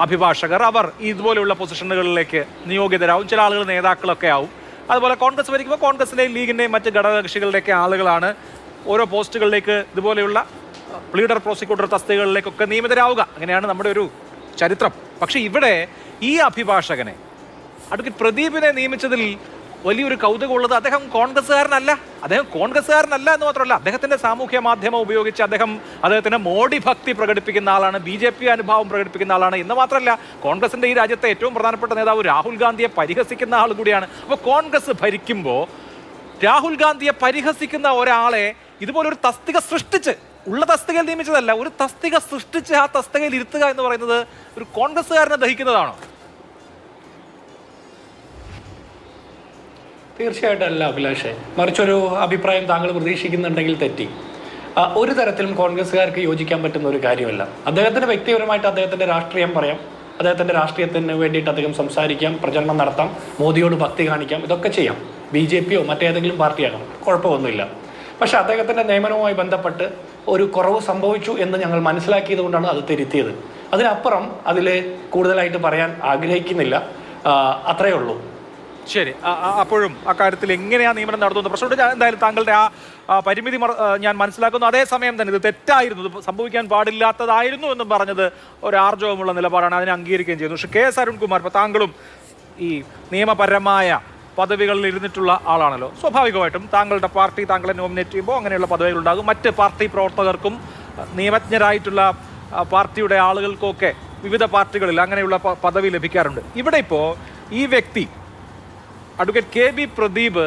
അഭിഭാഷകർ അവർ ഇതുപോലെയുള്ള പൊസിഷനുകളിലേക്ക് നിയോഗിതരാകും. ചില ആളുകൾ നേതാക്കളൊക്കെ ആവും. അതുപോലെ കോൺഗ്രസ് ഭരിക്കുമ്പോൾ കോൺഗ്രസിൻ്റെയും ലീഗിൻ്റെയും മറ്റ് ഘടകകക്ഷികളുടെയൊക്കെ ആളുകളാണ് ഓരോ പോസ്റ്റുകളിലേക്ക് ഇതുപോലെയുള്ള പ്ലീഡർ പ്രോസിക്യൂട്ടർ തസ്തികകളിലേക്കൊക്കെ നിയമിതരാവുക. അങ്ങനെയാണ് നമ്മുടെ ഒരു ചരിത്രം. പക്ഷേ ഇവിടെ ഈ അഭിഭാഷകനെ അഡ്വക്കേറ്റ് പ്രദീപിനെ നിയമിച്ചതിൽ വലിയൊരു കൗതുകമുള്ളത് അദ്ദേഹം കോൺഗ്രസ്സുകാരനല്ല എന്ന് മാത്രമല്ല, അദ്ദേഹത്തിന്റെ സാമൂഹ്യ മാധ്യമം ഉപയോഗിച്ച് അദ്ദേഹത്തിന് മോഡി ഭക്തി പ്രകടിപ്പിക്കുന്ന ആളാണ്, BJP അനുഭാവം പ്രകടിപ്പിക്കുന്ന ആളാണ് എന്ന് മാത്രമല്ല, കോൺഗ്രസിന്റെ ഈ രാജ്യത്തെ ഏറ്റവും പ്രധാനപ്പെട്ട നേതാവ് രാഹുൽ ഗാന്ധിയെ പരിഹസിക്കുന്ന ആൾ കൂടിയാണ്. അപ്പോൾ കോൺഗ്രസ് ഭരിക്കുമ്പോൾ രാഹുൽ ഗാന്ധിയെ പരിഹസിക്കുന്ന ഒരാളെ ഇതുപോലൊരു തസ്തിക സൃഷ്ടിച്ച്, ഉള്ള തസ്തികയിൽ നിയമിച്ചതല്ല, ഒരു തസ്തിക സൃഷ്ടിച്ച് ആ തസ്തികയിൽ ഇരുത്തുക എന്ന് പറയുന്നത് ഒരു കോൺഗ്രസ്സുകാരനെ ദഹിക്കുന്നതാണോ? തീർച്ചയായിട്ടും അല്ല അഭിലാഷേ. മറിച്ചൊരു അഭിപ്രായം താങ്കൾ പ്രതീക്ഷിക്കുന്നുണ്ടെങ്കിൽ തെറ്റി. ഒരു തരത്തിലും കോൺഗ്രസ്സുകാർക്ക് യോജിക്കാൻ പറ്റുന്ന ഒരു കാര്യമല്ല. അദ്ദേഹത്തിന് വ്യക്തിപരമായിട്ട് അദ്ദേഹത്തിൻ്റെ രാഷ്ട്രീയം പറയാം, അദ്ദേഹത്തിൻ്റെ രാഷ്ട്രീയത്തിന് വേണ്ടിയിട്ട് അദ്ദേഹം സംസാരിക്കാം, പ്രചരണം നടത്താം, മോദിയോട് ഭക്തി കാണിക്കാം, ഇതൊക്കെ ചെയ്യാം. BJP-യോ മറ്റേതെങ്കിലും പാർട്ടിയാകാം, കുഴപ്പമൊന്നുമില്ല. പക്ഷെ അദ്ദേഹത്തിൻ്റെ നിയമനവുമായി ബന്ധപ്പെട്ട് ഒരു കുറവ് സംഭവിച്ചു എന്ന് ഞങ്ങൾ മനസ്സിലാക്കിയത് കൊണ്ടാണ് അത് തിരുത്തിയത്. അതിനപ്പുറം അതിൽ കൂടുതലായിട്ട് പറയാൻ ആഗ്രഹിക്കുന്നില്ല. അത്രയേ ഉള്ളൂ. ശരി, അപ്പോഴും അക്കാര്യത്തിൽ എങ്ങനെയാണ് നിയമനം നടത്തുന്നത് പ്രശ്നമുണ്ട്. എന്തായാലും താങ്കളുടെ ആ പരിമിതി ഞാൻ മനസ്സിലാക്കുന്നു. അതേസമയം തന്നെ ഇത് തെറ്റായിരുന്നു, ഇത് സംഭവിക്കാൻ പാടില്ലാത്തതായിരുന്നു എന്നും പറഞ്ഞത് ഒരു ആർജവമുള്ള നിലപാടാണ്, അതിനെ അംഗീകരിക്കുകയും ചെയ്യുന്നു. പക്ഷേ KS അരുൺകുമാർ, ഇപ്പോൾ താങ്കളും ഈ നിയമപരമായ പദവികളിൽ ഇരുന്നിട്ടുള്ള ആളാണല്ലോ. സ്വാഭാവികമായിട്ടും താങ്കളുടെ പാർട്ടി താങ്കളെ നോമിനേറ്റ് ചെയ്യുമ്പോൾ അങ്ങനെയുള്ള പദവികളുണ്ടാകും. മറ്റ് പാർട്ടി പ്രവർത്തകർക്കും നിയമജ്ഞരായിട്ടുള്ള പാർട്ടിയുടെ ആളുകൾക്കൊക്കെ വിവിധ പാർട്ടികളിൽ അങ്ങനെയുള്ള പദവി ലഭിക്കാറുണ്ട്. ഇവിടെ ഇപ്പോൾ ഈ വ്യക്തി അഡ്വക്കേറ്റ് KB പ്രദീപ്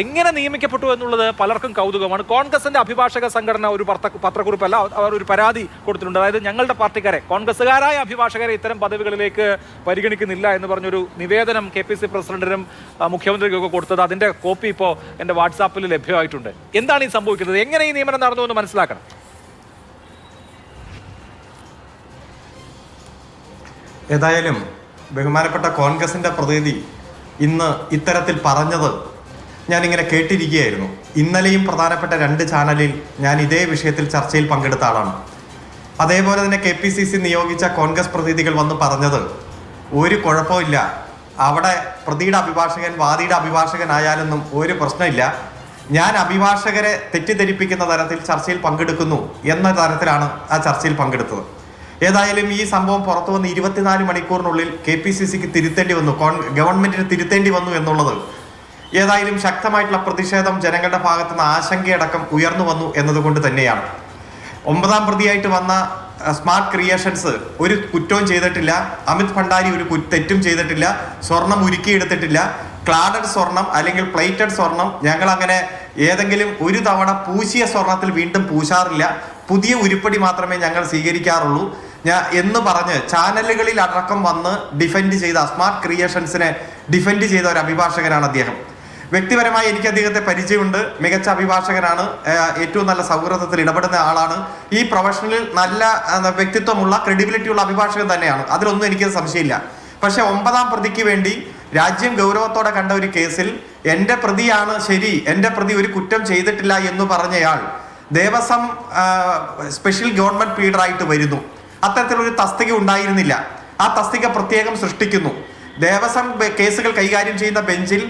എങ്ങനെ നിയമിക്കപ്പെട്ടു എന്നുള്ളത് പലർക്കും കൗതുകമാണ്. കോൺഗ്രസിന്റെ അഭിഭാഷക സംഘടന ഒരു പത്രക്കുറിപ്പല്ല, അവർ ഒരു പരാതി കൊടുത്തിട്ടുണ്ട്. അതായത് ഞങ്ങളുടെ പാർട്ടിക്കാരെ, കോൺഗ്രസ്സുകാരായ അഭിഭാഷകരെ ഇത്തരം പദവികളിലേക്ക് പരിഗണിക്കുന്നില്ല എന്ന് പറഞ്ഞൊരു നിവേദനം KPC പ്രസിഡന്റിനും മുഖ്യമന്ത്രിക്കൊക്കെ കൊടുത്തത്. അതിന്റെ കോപ്പി ഇപ്പോൾ എൻ്റെ വാട്സാപ്പിൽ ലഭ്യമായിട്ടുണ്ട്. എന്താണ് ഈ സംഭവിക്കുന്നത്? എങ്ങനെ ഈ നിയമനം നടന്നു എന്ന് മനസ്സിലാക്കണം. ഏതായാലും ബഹുമാനപ്പെട്ട കോൺഗ്രസിന്റെ പ്രതിനിധി ഇന്ന് ഇത്തരത്തിൽ പറഞ്ഞത് ഞാനിങ്ങനെ കേട്ടിരിക്കുകയായിരുന്നു. ഇന്നലെയും പ്രധാനപ്പെട്ട 2 ചാനലിൽ ഞാൻ ഇതേ വിഷയത്തിൽ ചർച്ചയിൽ പങ്കെടുത്ത ആളാണ്. അതേപോലെ തന്നെ KPCC നിയോഗിച്ച കോൺഗ്രസ് പ്രതിനിധികൾ വന്ന് പറഞ്ഞത് ഒരു കുഴപ്പമില്ല, അവിടെ പ്രതിയുടെ അഭിഭാഷകൻ വാദിയുടെ അഭിഭാഷകനായാലൊന്നും ഒരു പ്രശ്നമില്ല, ഞാൻ അഭിഭാഷകരെ തെറ്റിദ്ധരിപ്പിക്കുന്ന തരത്തിൽ ചർച്ചയിൽ പങ്കെടുക്കുന്നു എന്ന തരത്തിലാണ് ആ ചർച്ചയിൽ പങ്കെടുത്തത്. ഏതായാലും ഈ സംഭവം പുറത്തു വന്ന് 24 മണിക്കൂറിനുള്ളിൽ KPCCക്ക് തിരുത്തേണ്ടി വന്നു, ഗവൺമെന്റിന് തിരുത്തേണ്ടി വന്നു എന്നുള്ളത് ഏതായാലും ശക്തമായിട്ടുള്ള പ്രതിഷേധം ജനങ്ങളുടെ ഭാഗത്തുനിന്ന് ആശങ്കയടക്കം ഉയർന്നു വന്നു എന്നതുകൊണ്ട് തന്നെയാണ്. 9ാം പ്രതിയായിട്ട് വന്ന സ്മാർട്ട് ക്രിയേഷൻസ് ഒരു കുറ്റവും ചെയ്തിട്ടില്ല. അമിത് ഭണ്ഡാരി ഒരു തെറ്റും ചെയ്തിട്ടില്ല. സ്വർണം ഉരുക്കിയെടുത്തിട്ടില്ല. ക്ലാഡഡ് സ്വർണം അല്ലെങ്കിൽ പ്ലേറ്റഡ് സ്വർണം ഞങ്ങൾ അങ്ങനെ ഏതെങ്കിലും ഒരു തവണ പൂശിയ സ്വർണത്തിൽ വീണ്ടും പൂശാറില്ല. പുതിയ ഉരുപ്പടി മാത്രമേ ഞങ്ങൾ സ്വീകരിക്കാറുള്ളൂ എന്ന് പറഞ്ഞ് ചാനലുകളിൽ അടക്കം വന്ന് ഡിഫെൻഡ് ചെയ്ത സ്മാർട്ട് ക്രിയേഷൻസിനെ ഡിഫെൻഡ് ചെയ്ത ഒരു അഭിഭാഷകനാണ് അദ്ദേഹം. വ്യക്തിപരമായി എനിക്ക് അദ്ദേഹത്തെ പരിചയമുണ്ട്. മികച്ച അഭിഭാഷകനാണ്. ഏറ്റവും നല്ല സൗഹൃദത്തിൽ ഇടപെടുന്ന ആളാണ്. ഈ പ്രൊഫഷനിൽ നല്ല വ്യക്തിത്വമുള്ള ക്രെഡിബിലിറ്റിയുള്ള അഭിഭാഷകൻ തന്നെയാണ്. അതിലൊന്നും എനിക്ക് സംശയമില്ല. പക്ഷെ 9ാം പ്രതിക്ക് വേണ്ടി രാജ്യം ഗൗരവത്തോടെ കണ്ട ഒരു കേസിൽ എൻ്റെ പ്രതിയാണ് ശരി, എൻ്റെ പ്രതി ഒരു കുറ്റം ചെയ്തിട്ടില്ല എന്ന് പറഞ്ഞയാൾ ദേവസ്വം സ്പെഷ്യൽ ഗവൺമെന്റ് പീഡറായിട്ട് വരുന്നു. അത്തരത്തിലൊരു തസ്തിക ഉണ്ടായിരുന്നില്ല. ആ തസ്തിക പ്രത്യേകം സൃഷ്ടിക്കുന്നു. ദേവസ്വം കേസുകൾ കൈകാര്യം ചെയ്യുന്ന ബെഞ്ചിൽ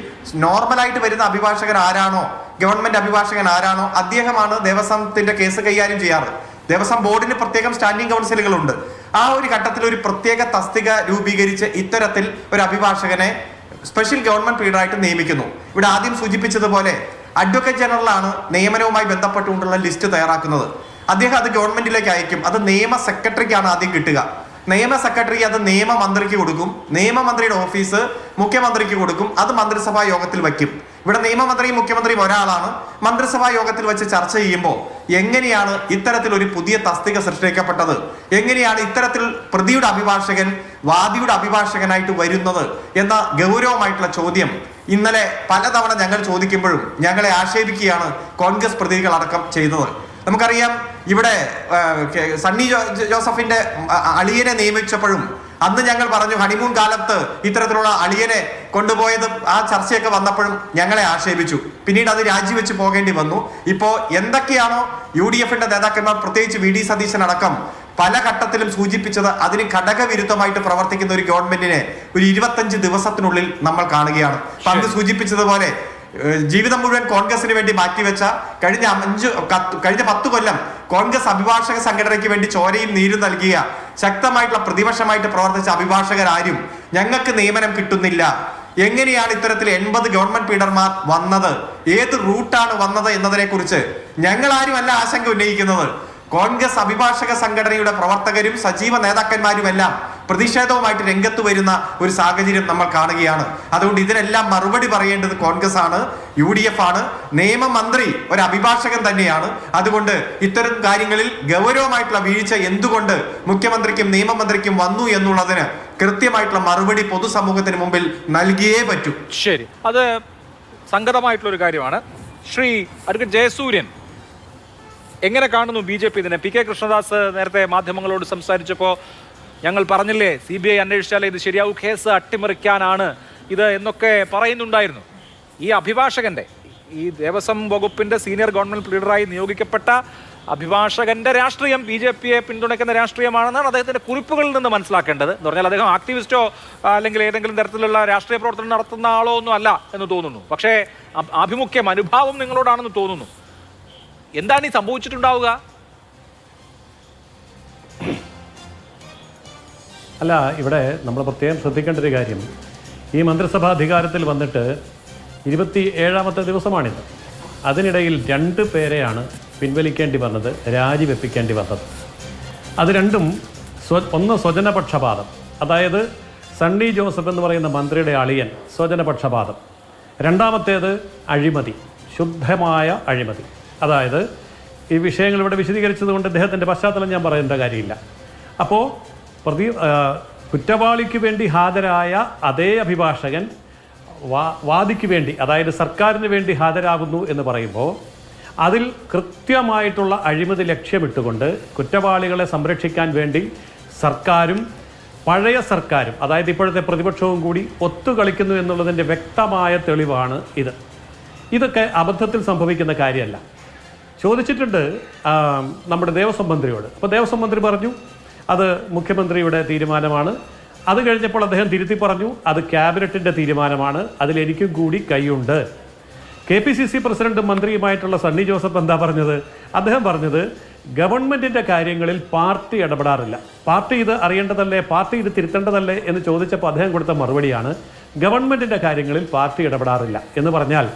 നോർമലായിട്ട് വരുന്ന അഭിഭാഷകൻ ആരാണോ, ഗവൺമെന്റ് അഭിഭാഷകൻ ആരാണോ, അദ്ദേഹമാണ് ദേവസ്വത്തിന്റെ കേസ് കൈകാര്യം ചെയ്യാറ്. ദേവസ്വം ബോർഡിന് പ്രത്യേകം സ്റ്റാൻഡിംഗ് കൗൺസിലുകളുണ്ട്. ആ ഒരു ഘട്ടത്തിൽ ഒരു പ്രത്യേക തസ്തിക രൂപീകരിച്ച് ഇത്തരത്തിൽ ഒരു അഭിഭാഷകനെ സ്പെഷ്യൽ ഗവൺമെന്റ് പീഡറായിട്ട് നിയമിക്കുന്നു. ഇവിടെ ആദ്യം സൂചിപ്പിച്ചതുപോലെ അഡ്വക്കേറ്റ് ജനറലാണ് നിയമനവുമായി ബന്ധപ്പെട്ടുകൊണ്ടുള്ള ലിസ്റ്റ് തയ്യാറാക്കുന്നത്. അദ്ദേഹം അത് ഗവൺമെന്റിലേക്ക് അയക്കും. അത് നിയമ സെക്രട്ടറിക്കാണ് ആദ്യം കിട്ടുക. നിയമ സെക്രട്ടറി അത് നിയമമന്ത്രിക്ക് കൊടുക്കും. നിയമമന്ത്രിയുടെ ഓഫീസ് മുഖ്യമന്ത്രിക്ക് കൊടുക്കും. അത് മന്ത്രിസഭാ യോഗത്തിൽ വയ്ക്കും. ഇവിടെ നിയമമന്ത്രിയും മുഖ്യമന്ത്രിയും ഒരാളാണ്. മന്ത്രിസഭാ യോഗത്തിൽ വെച്ച് ചർച്ച ചെയ്യുമ്പോൾ എങ്ങനെയാണ് ഇത്തരത്തിലൊരു പുതിയ തസ്തിക സൃഷ്ടിക്കപ്പെട്ടത്, എങ്ങനെയാണ് ഇത്തരത്തിൽ പ്രതിയുടെ അഭിഭാഷകൻ വാദിയുടെ അഭിഭാഷകനായിട്ട് വരുന്നത് എന്ന ഗൗരവമായിട്ടുള്ള ചോദ്യം ഇന്നലെ പലതവണ ഞങ്ങൾ ചോദിക്കുമ്പോഴും ഞങ്ങളെ ആക്ഷേപിക്കുകയാണ് കോൺഗ്രസ് പ്രതിനിധികളടക്കം ചെയ്തത്. നമുക്കറിയാം, ഇവിടെ സണ്ണി ജോസഫിന്റെ അളിയനെ നിയമിച്ചപ്പോഴും അന്ന് ഞങ്ങൾ പറഞ്ഞു ഹണിമൂൺ കാലത്ത് ഇത്തരത്തിലുള്ള അളിയനെ കൊണ്ടുപോയത് ആ ചർച്ചയൊക്കെ വന്നപ്പോഴും ഞങ്ങളെ ആക്ഷേപിച്ചു. പിന്നീട് അത് രാജിവെച്ച് പോകേണ്ടി വന്നു. ഇപ്പോ എന്തൊക്കെയാണോ UDFന്റെ നേതാക്കന്മാർ, പ്രത്യേകിച്ച് VD സതീശൻ അടക്കം പല ഘട്ടത്തിലും സൂചിപ്പിച്ചത്, അതിന് ഘടകവിരുദ്ധമായിട്ട് പ്രവർത്തിക്കുന്ന ഒരു ഗവൺമെന്റിനെ ഒരു 25 ദിവസത്തിനുള്ളിൽ നമ്മൾ കാണുകയാണ്. പണ്ട് സൂചിപ്പിച്ചതുപോലെ ജീവിതം മുഴുവൻ കോൺഗ്രസിന് വേണ്ടി മാറ്റിവെച്ച കഴിഞ്ഞ 10 കൊല്ലം കോൺഗ്രസ് അഭിഭാഷക സംഘടനയ്ക്ക് വേണ്ടി ചോരയും നീരും നൽകിയ ശക്തമായിട്ടുള്ള പ്രതിപക്ഷമായിട്ട് പ്രവർത്തിച്ച അഭിഭാഷകരാരും ഞങ്ങൾക്ക് നിയമനം കിട്ടുന്നില്ല. എങ്ങനെയാണ് ഇത്തരത്തിൽ 80 ഗവൺമെന്റ് പീഡർമാർ വന്നത്, ഏത് റൂട്ടാണ് വന്നത് എന്നതിനെ കുറിച്ച് ഞങ്ങൾ ആരുമല്ല ആശങ്ക ഉന്നയിക്കുന്നത്. കോൺഗ്രസ് അഭിഭാഷക സംഘടനയുടെ പ്രവർത്തകരും സജീവ നേതാക്കന്മാരുമെല്ലാം പ്രതിഷേധവുമായിട്ട് രംഗത്ത് വരുന്ന ഒരു സാഹചര്യം നമ്മൾ കാണുകയാണ്. അതുകൊണ്ട് ഇതിനെല്ലാം മറുപടി പറയേണ്ടത് കോൺഗ്രസ് ആണ്, UDF ആണ്. നിയമമന്ത്രി ഒരു അഭിഭാഷകൻ തന്നെയാണ്. അതുകൊണ്ട് ഇത്തരം കാര്യങ്ങളിൽ ഗൗരവമായിട്ടുള്ള വീഴ്ച എന്തുകൊണ്ട് മുഖ്യമന്ത്രിക്കും നിയമമന്ത്രിക്കും വന്നു എന്നുള്ളതിന് കൃത്യമായിട്ടുള്ള മറുപടി പൊതുസമൂഹത്തിന് മുമ്പിൽ നൽകിയേ പറ്റൂ. ശരി, അത് സംഗതമായിട്ടുള്ള ഒരു കാര്യമാണ്. ശ്രീ അഡ്വക്കേറ്റ് ജയസൂര്യൻ, എങ്ങനെ കാണുന്നു BJP ഇതിനെ? PK കൃഷ്ണദാസ് നേരത്തെ മാധ്യമങ്ങളോട് സംസാരിച്ചപ്പോൾ ഞങ്ങൾ പറഞ്ഞില്ലേ CBI അന്വേഷിച്ചാലേ ഇത് ശരിയാവൂ, കേസ് അട്ടിമറിക്കാനാണ് ഇത് എന്നൊക്കെ പറയുന്നുണ്ടായിരുന്നു. ഈ അഭിഭാഷകന്റെ, ഈ ദേവസ്വം വകുപ്പിന്റെ സീനിയർ ഗവൺമെന്റ് ലീഡറായി നിയോഗിക്കപ്പെട്ട അഭിഭാഷകന്റെ രാഷ്ട്രീയം BJPയെ പിന്തുണയ്ക്കുന്ന രാഷ്ട്രീയമാണെന്നാണ് അദ്ദേഹത്തിന്റെ കുറിപ്പുകളിൽ നിന്ന് മനസ്സിലാക്കേണ്ടത്. എന്ന് പറഞ്ഞാൽ അദ്ദേഹം ആക്ടിവിസ്റ്റോ അല്ലെങ്കിൽ ഏതെങ്കിലും തരത്തിലുള്ള രാഷ്ട്രീയ പ്രവർത്തനം നടത്തുന്ന ആളോ ഒന്നും അല്ല എന്ന് തോന്നുന്നു. പക്ഷേ ആഭിമുഖ്യം, അനുഭാവം നിങ്ങളോടാണെന്ന് തോന്നുന്നു. എന്താണ് ഈ സംഭവിച്ചിട്ടുണ്ടാവുക? അല്ല, ഇവിടെ നമ്മൾ പ്രത്യേകം ശ്രദ്ധിക്കേണ്ട ഒരു കാര്യം, ഈ മന്ത്രിസഭാ അധികാരത്തിൽ വന്നിട്ട് 27ാമത്തെ ദിവസമാണിത്. അതിനിടയിൽ 2 പേരെയാണ് പിൻവലിക്കേണ്ടി വന്നത്, രാജിവെപ്പിക്കേണ്ടി വന്നത്. അത് രണ്ടും ഒന്ന് സ്വജനപക്ഷപാതം, അതായത് സണ്ണി ജോസഫ് എന്ന് പറയുന്ന മന്ത്രിയുടെ അളിയൻ സ്വജനപക്ഷപാതം. രണ്ടാമത്തേത് അഴിമതി, ശുദ്ധമായ അഴിമതി. അതായത് ഈ വിഷയങ്ങൾ ഇവിടെ വിശദീകരിച്ചത് കൊണ്ട് അദ്ദേഹത്തിൻ്റെ പശ്ചാത്തലം ഞാൻ പറയേണ്ട കാര്യമില്ല. അപ്പോൾ കുറ്റവാളിക്ക് വേണ്ടി ഹാജരായ അതേ അഭിഭാഷകൻ വാദിക്ക് വേണ്ടി, അതായത് സർക്കാരിന് വേണ്ടി ഹാജരാകുന്നു എന്ന് പറയുമ്പോൾ അതിൽ കൃത്യമായിട്ടുള്ള അഴിമതി ലക്ഷ്യമിട്ടുകൊണ്ട് കുറ്റവാളികളെ സംരക്ഷിക്കാൻ വേണ്ടി സർക്കാരും പഴയ സർക്കാരും, അതായത് ഇപ്പോഴത്തെ പ്രതിപക്ഷവും കൂടി ഒത്തുകളിക്കുന്നു എന്നുള്ളതിൻ്റെ വ്യക്തമായ തെളിവാണ് ഇത്. ഇതൊക്കെ അബദ്ധത്തിൽ സംഭവിക്കുന്ന കാര്യമല്ല. ചോദിച്ചിട്ടുണ്ട് നമ്മുടെ ദേവസ്വം മന്ത്രിയോട്. അപ്പോൾ ദേവസ്വം മന്ത്രി പറഞ്ഞു അത് മുഖ്യമന്ത്രിയുടെ തീരുമാനമാണ്. അത് കഴിഞ്ഞപ്പോൾ അദ്ദേഹം തിരുത്തി പറഞ്ഞു അത് ക്യാബിനറ്റിൻ്റെ തീരുമാനമാണ്, അതിലെനിക്കും കൂടി കൈയുണ്ട്. KPCC പ്രസിഡന്റും മന്ത്രിയുമായിട്ടുള്ള സണ്ണി ജോസഫ് എന്താ പറഞ്ഞത്? അദ്ദേഹം പറഞ്ഞത് ഗവൺമെൻറ്റിൻ്റെ കാര്യങ്ങളിൽ പാർട്ടി ഇടപെടാറില്ല. പാർട്ടി ഇത് അറിയേണ്ടതല്ലേ, പാർട്ടി ഇത് തിരുത്തേണ്ടതല്ലേ എന്ന് ചോദിച്ചപ്പോൾ അദ്ദേഹം കൊടുത്ത മറുപടിയാണ് ഗവൺമെൻറ്റിൻ്റെ കാര്യങ്ങളിൽ പാർട്ടി ഇടപെടാറില്ല എന്ന് പറഞ്ഞാൽ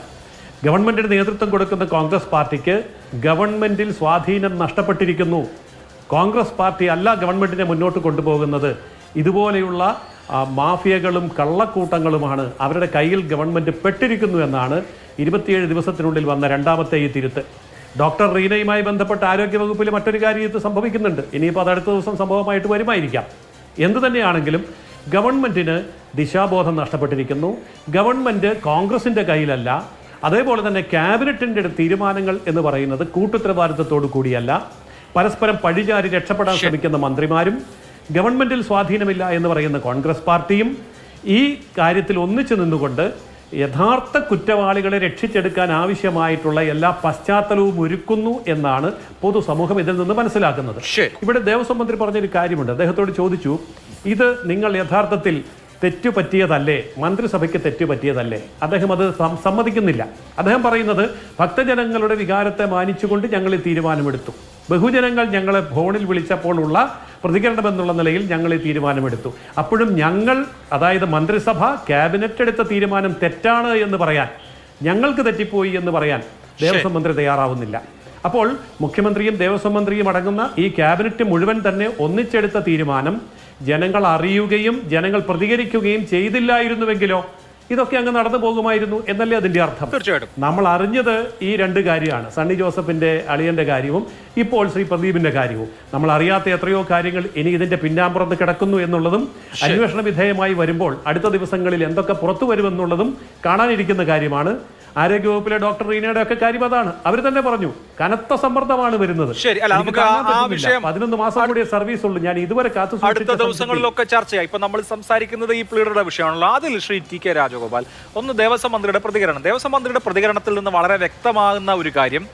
ഗവൺമെൻറ്റിന് നേതൃത്വം കൊടുക്കുന്ന കോൺഗ്രസ് പാർട്ടിക്ക് ഗവൺമെൻറ്റിൽ സ്വാധീനം നഷ്ടപ്പെട്ടിരിക്കുന്നു. കോൺഗ്രസ് പാർട്ടി അല്ല ഗവൺമെൻറ്റിനെ മുന്നോട്ട് കൊണ്ടുപോകുന്നത്. ഇതുപോലെയുള്ള മാഫിയകളും കള്ളക്കൂട്ടങ്ങളുമാണ് അവരുടെ കയ്യിൽ ഗവൺമെൻറ് പെട്ടിരിക്കുന്നു എന്നാണ് 27 ദിവസത്തിനുള്ളിൽ വന്ന രണ്ടാമത്തെ ഈ തിരുത്ത്. ഡോക്ടർ റീനയുമായി ബന്ധപ്പെട്ട ആരോഗ്യവകുപ്പിൽ മറ്റൊരു കാര്യം ഇത് സംഭവിക്കുന്നുണ്ട്. ഇനിയിപ്പോൾ അത് അടുത്ത ദിവസം സംഭവമായിട്ട് വരുമായിരിക്കാം. എന്തു തന്നെയാണെങ്കിലും ഗവൺമെൻറ്റിന് ദിശാബോധം നഷ്ടപ്പെട്ടിരിക്കുന്നു. ഗവൺമെൻറ് കോൺഗ്രസിൻ്റെ കയ്യിലല്ല. അതേപോലെ തന്നെ ക്യാബിനറ്റിൻ്റെ തീരുമാനങ്ങൾ എന്ന് പറയുന്നത് കൂട്ടുത്തരവാദിത്തത്തോടു കൂടിയല്ല. പരസ്പരം പഴിചാരി രക്ഷപ്പെടാൻ ശ്രമിക്കുന്ന മന്ത്രിമാരും ഗവൺമെൻറ്റിൽ സ്വാധീനമില്ല എന്ന് പറയുന്ന കോൺഗ്രസ് പാർട്ടിയും ഈ കാര്യത്തിൽ ഒന്നിച്ചു നിന്നുകൊണ്ട് യഥാർത്ഥ കുറ്റവാളികളെ രക്ഷിച്ചെടുക്കാൻ ആവശ്യമായിട്ടുള്ള എല്ലാ പശ്ചാത്തലവും ഒരുക്കുന്നു എന്നാണ് പൊതുസമൂഹം ഇതിൽ നിന്ന് മനസ്സിലാക്കുന്നത്. ഇവിടെ ദേവസ്വം മന്ത്രി പറഞ്ഞൊരു കാര്യമുണ്ട്. അദ്ദേഹത്തോട് ചോദിച്ചു, ഇത് നിങ്ങൾ യഥാർത്ഥത്തിൽ തെറ്റുപറ്റിയതല്ലേ, മന്ത്രിസഭയ്ക്ക് തെറ്റുപറ്റിയതല്ലേ? അദ്ദേഹം അത് സമ്മതിക്കുന്നില്ല. അദ്ദേഹം പറയുന്നത് ഭക്തജനങ്ങളുടെ വികാരത്തെ മാനിച്ചുകൊണ്ട് ഞങ്ങൾ ഈ തീരുമാനമെടുത്തു. ബഹുജനങ്ങൾ ഞങ്ങളെ ഫോണിൽ വിളിച്ചപ്പോഴുള്ള പ്രതികരണം എന്നുള്ള നിലയിൽ ഞങ്ങൾ ഈ തീരുമാനമെടുത്തു. അപ്പോഴും ഞങ്ങൾ, അതായത് മന്ത്രിസഭ ക്യാബിനറ്റ് എടുത്ത തീരുമാനം തെറ്റാണ് എന്ന് പറയാൻ, ഞങ്ങൾക്ക് തെറ്റിപ്പോയി എന്ന് പറയാൻ ദേവസ്വം മന്ത്രി തയ്യാറാവുന്നില്ല. അപ്പോൾ മുഖ്യമന്ത്രിയും ദേവസ്വം മന്ത്രിയും അടങ്ങുന്ന ഈ ക്യാബിനറ്റ് മുഴുവൻ തന്നെ ഒന്നിച്ചെടുത്ത തീരുമാനം ജനങ്ങൾ അറിയുകയും ജനങ്ങൾ പ്രതികരിക്കുകയും ചെയ്തില്ലായിരുന്നുവെങ്കിലോ ഇതൊക്കെ അങ്ങ് നടന്നു പോകുമായിരുന്നു എന്നല്ലേ അതിൻ്റെ അർത്ഥം? തീർച്ചയായിട്ടും നമ്മൾ അറിഞ്ഞത് ഈ രണ്ട് കാര്യമാണ്, സണ്ണി ജോസഫിൻ്റെ അളിയൻ്റെ കാര്യവും ഇപ്പോൾ ശ്രീ പ്രദീപിൻ്റെ കാര്യവും. നമ്മൾ അറിയാത്ത എത്രയോ കാര്യങ്ങൾ ഇനി ഇതിൻ്റെ പിന്നാമ്പുറത്ത് കിടക്കുന്നു എന്നുള്ളതും അന്വേഷണ വിധേയമായി വരുമ്പോൾ അടുത്ത ദിവസങ്ങളിൽ എന്തൊക്കെ പുറത്തു വരുമെന്നുള്ളതും കാണാനിരിക്കുന്ന കാര്യമാണ്. ആരോഗ്യവകുപ്പിലെ ഡോക്ടർ റീനയുടെ ഒക്കെ കാര്യം അതാണ്. അവർ തന്നെ പറഞ്ഞു, കനത്ത സമ്മർദ്ദമാണ് വരുന്നത്. ശരി, അല്ല നമുക്ക് ആ വിഷയം 11 മാസം കൂടിയ സർവീസ് ഉള്ളൂ. ഞാൻ ഇതുവരെ അടുത്ത ദിവസങ്ങളിലൊക്കെ ചർച്ചയായി. ഇപ്പൊ നമ്മൾ സംസാരിക്കുന്നത് ഈ പ്ലീഡറുടെ വിഷയമാണല്ലോ. അതിൽ ശ്രീ ടി കെ രാജഗോപാൽ, ഒന്ന് ദേവസ്വം മന്ത്രിയുടെ പ്രതികരണം. ദേവസ്വം മന്ത്രിയുടെ പ്രതികരണത്തിൽ നിന്ന് വളരെ വ്യക്തമാകുന്ന ഒരു കാര്യം,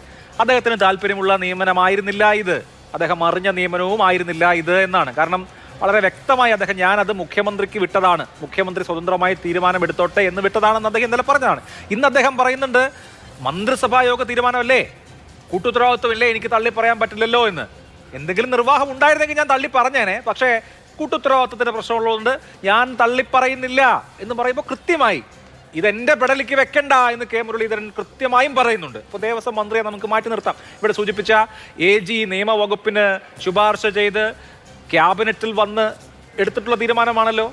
അദ്ദേഹത്തിന് താല്പര്യമുള്ള നിയമനമായിരുന്നില്ല ഇത്, അദ്ദേഹം അറിഞ്ഞ നിയമനവും ആയിരുന്നില്ല ഇത് എന്നാണ്. കാരണം വളരെ വ്യക്തമായി അദ്ദേഹം, ഞാനത് മുഖ്യമന്ത്രിക്ക് വിട്ടതാണ്, മുഖ്യമന്ത്രി സ്വതന്ത്രമായി തീരുമാനമെടുത്തോട്ടെ എന്ന് വിട്ടതാണെന്ന് അദ്ദേഹം ഇന്നലെ പറഞ്ഞതാണ്. ഇന്ന് അദ്ദേഹം പറയുന്നുണ്ട്, മന്ത്രിസഭായോഗ തീരുമാനമല്ലേ, കൂട്ടുത്തരവാദിത്വമല്ലേ, എനിക്ക് തള്ളി പറയാൻ പറ്റില്ലല്ലോ എന്ന്. എന്തെങ്കിലും നിർവാഹം ഉണ്ടായിരുന്നെങ്കിൽ ഞാൻ തള്ളി പറഞ്ഞേനെ, പക്ഷേ കൂട്ടുത്തരവാദിത്വത്തിന്റെ പ്രശ്നമുള്ളതുകൊണ്ട് ഞാൻ തള്ളിപ്പറയുന്നില്ല എന്ന് പറയുമ്പോൾ കൃത്യമായി ഇതെന്റെ പെടലിക്ക് വെക്കണ്ട എന്ന് കെ മുരളീധരൻ കൃത്യമായും പറയുന്നുണ്ട്. ഇപ്പോൾ ദേവസ്വം മന്ത്രിയെ നമുക്ക് മാറ്റി നിർത്താം. ഇവിടെ സൂചിപ്പിച്ച AG നിയമവകുപ്പിന് ശുപാർശ ചെയ്ത് ക്യാബിനറ്റിൽ വന്ന് എടുത്തിട്ടുള്ള തീരുമാനമാണല്ലോ.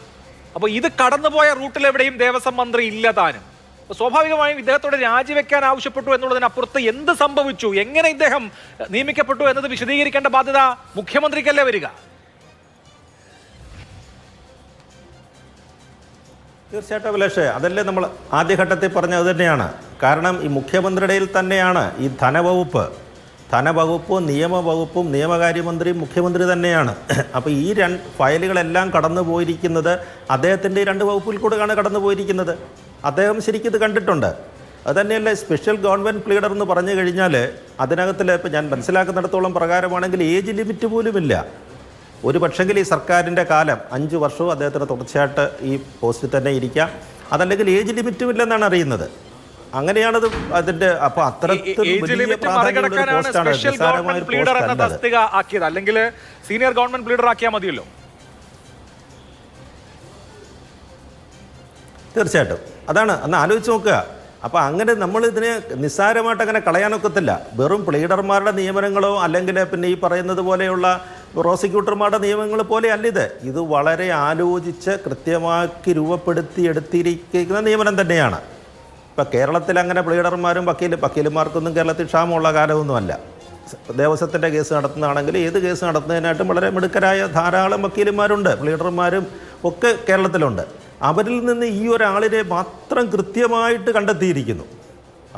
അപ്പോൾ ഇത് കടന്നുപോയ റൂട്ടിൽ എവിടെയും ദേവസ്വം മന്ത്രി ഇല്ല താനും. അപ്പോൾ സ്വാഭാവികമായും ഇദ്ദേഹത്തോട് രാജിവെക്കാൻ ആവശ്യപ്പെട്ടു എന്നുള്ളതിനപ്പുറത്ത് എന്ത് സംഭവിച്ചു, എങ്ങനെ ഇദ്ദേഹം നിയമിക്കപ്പെട്ടു എന്നത് വിശദീകരിക്കേണ്ട ബാധ്യത മുഖ്യമന്ത്രിക്കല്ലേ വരിക? തീർച്ചയായിട്ടും അഭിലാഷേ, അതല്ലേ നമ്മൾ ആദ്യഘട്ടത്തിൽ പറഞ്ഞത് തന്നെയാണ്. കാരണം ഈ മുഖ്യമന്ത്രിയുടെ തന്നെയാണ് ഈ ധനവകുപ്പും നിയമവകുപ്പും നിയമകാര്യമന്ത്രിയും മുഖ്യമന്ത്രി തന്നെയാണ്. അപ്പോൾ ഈ ഫയലുകളെല്ലാം കടന്നു പോയിരിക്കുന്നത് അദ്ദേഹത്തിൻ്റെ 2 വകുപ്പിൽ കൂടെയാണ് കടന്നു പോയിരിക്കുന്നത്. അദ്ദേഹം ശരിക്കും ഇത് കണ്ടിട്ടുണ്ട്. അതുതന്നെയല്ലേ സ്പെഷ്യൽ ഗവൺമെൻറ് പ്ലീഡർ എന്ന് പറഞ്ഞു കഴിഞ്ഞാൽ അതിനകത്തിൽ ഇപ്പോൾ ഞാൻ മനസ്സിലാക്കുന്നിടത്തോളം പ്രകാരമാണെങ്കിൽ ഏജ് ലിമിറ്റ് പോലുമില്ല. ഒരു പക്ഷെങ്കിൽ ഈ സർക്കാരിൻ്റെ കാലം 5 വർഷവും അദ്ദേഹത്തിന് തുടർച്ചയായിട്ട് ഈ പോസ്റ്റിൽ തന്നെ ഇരിക്കാം. അതല്ലെങ്കിൽ ഏജ് ലിമിറ്റും ഇല്ലെന്നാണ് അറിയുന്നത്. അങ്ങനെയാണത് അതിന്റെ. അപ്പൊ അല്ലെങ്കിൽ സീനിയർ ഗവൺമെന്റ് പ്ലീഡർ ആക്കിയാൽ മതിയല്ലോ. തീർച്ചയായിട്ടും അതാണ്, അന്ന് ആലോചിച്ച് നോക്കുക. അപ്പോൾ അങ്ങനെ നമ്മൾ ഇതിനെ നിസ്സാരമായിട്ട് അങ്ങനെ കളയാനൊക്കത്തില്ല. വെറും പ്ലീഡർമാരുടെ നിയമനങ്ങളോ അല്ലെങ്കിൽ പിന്നെ ഈ പറയുന്നത് പോലെയുള്ള പ്രോസിക്യൂട്ടർമാരുടെ നിയമങ്ങൾ പോലെ അല്ല ഇത് വളരെ ആലോചിച്ച് കൃത്യമാക്കി രൂപപ്പെടുത്തി എടുത്തിരിക്കുന്ന നിയമനം തന്നെയാണ്. ഇപ്പോൾ കേരളത്തിൽ അങ്ങനെ പ്ലീഡർമാരും വക്കീലുമാർക്കൊന്നും കേരളത്തിൽ ക്ഷാമമുള്ള കാലമൊന്നുമല്ല. ദേവസ്വത്തിൻ്റെ കേസ് നടത്തുന്നതാണെങ്കിൽ ഏത് കേസ് നടത്തുന്നതിനായിട്ടും വളരെ മിടുക്കരായ ധാരാളം വക്കീലുമാരുണ്ട്, പ്ലീഡർമാരും ഒക്കെ കേരളത്തിലുണ്ട്. അവരിൽ നിന്ന് ഈ ഒരാളിനെ മാത്രം കൃത്യമായിട്ട് കണ്ടെത്തിയിരിക്കുന്നു.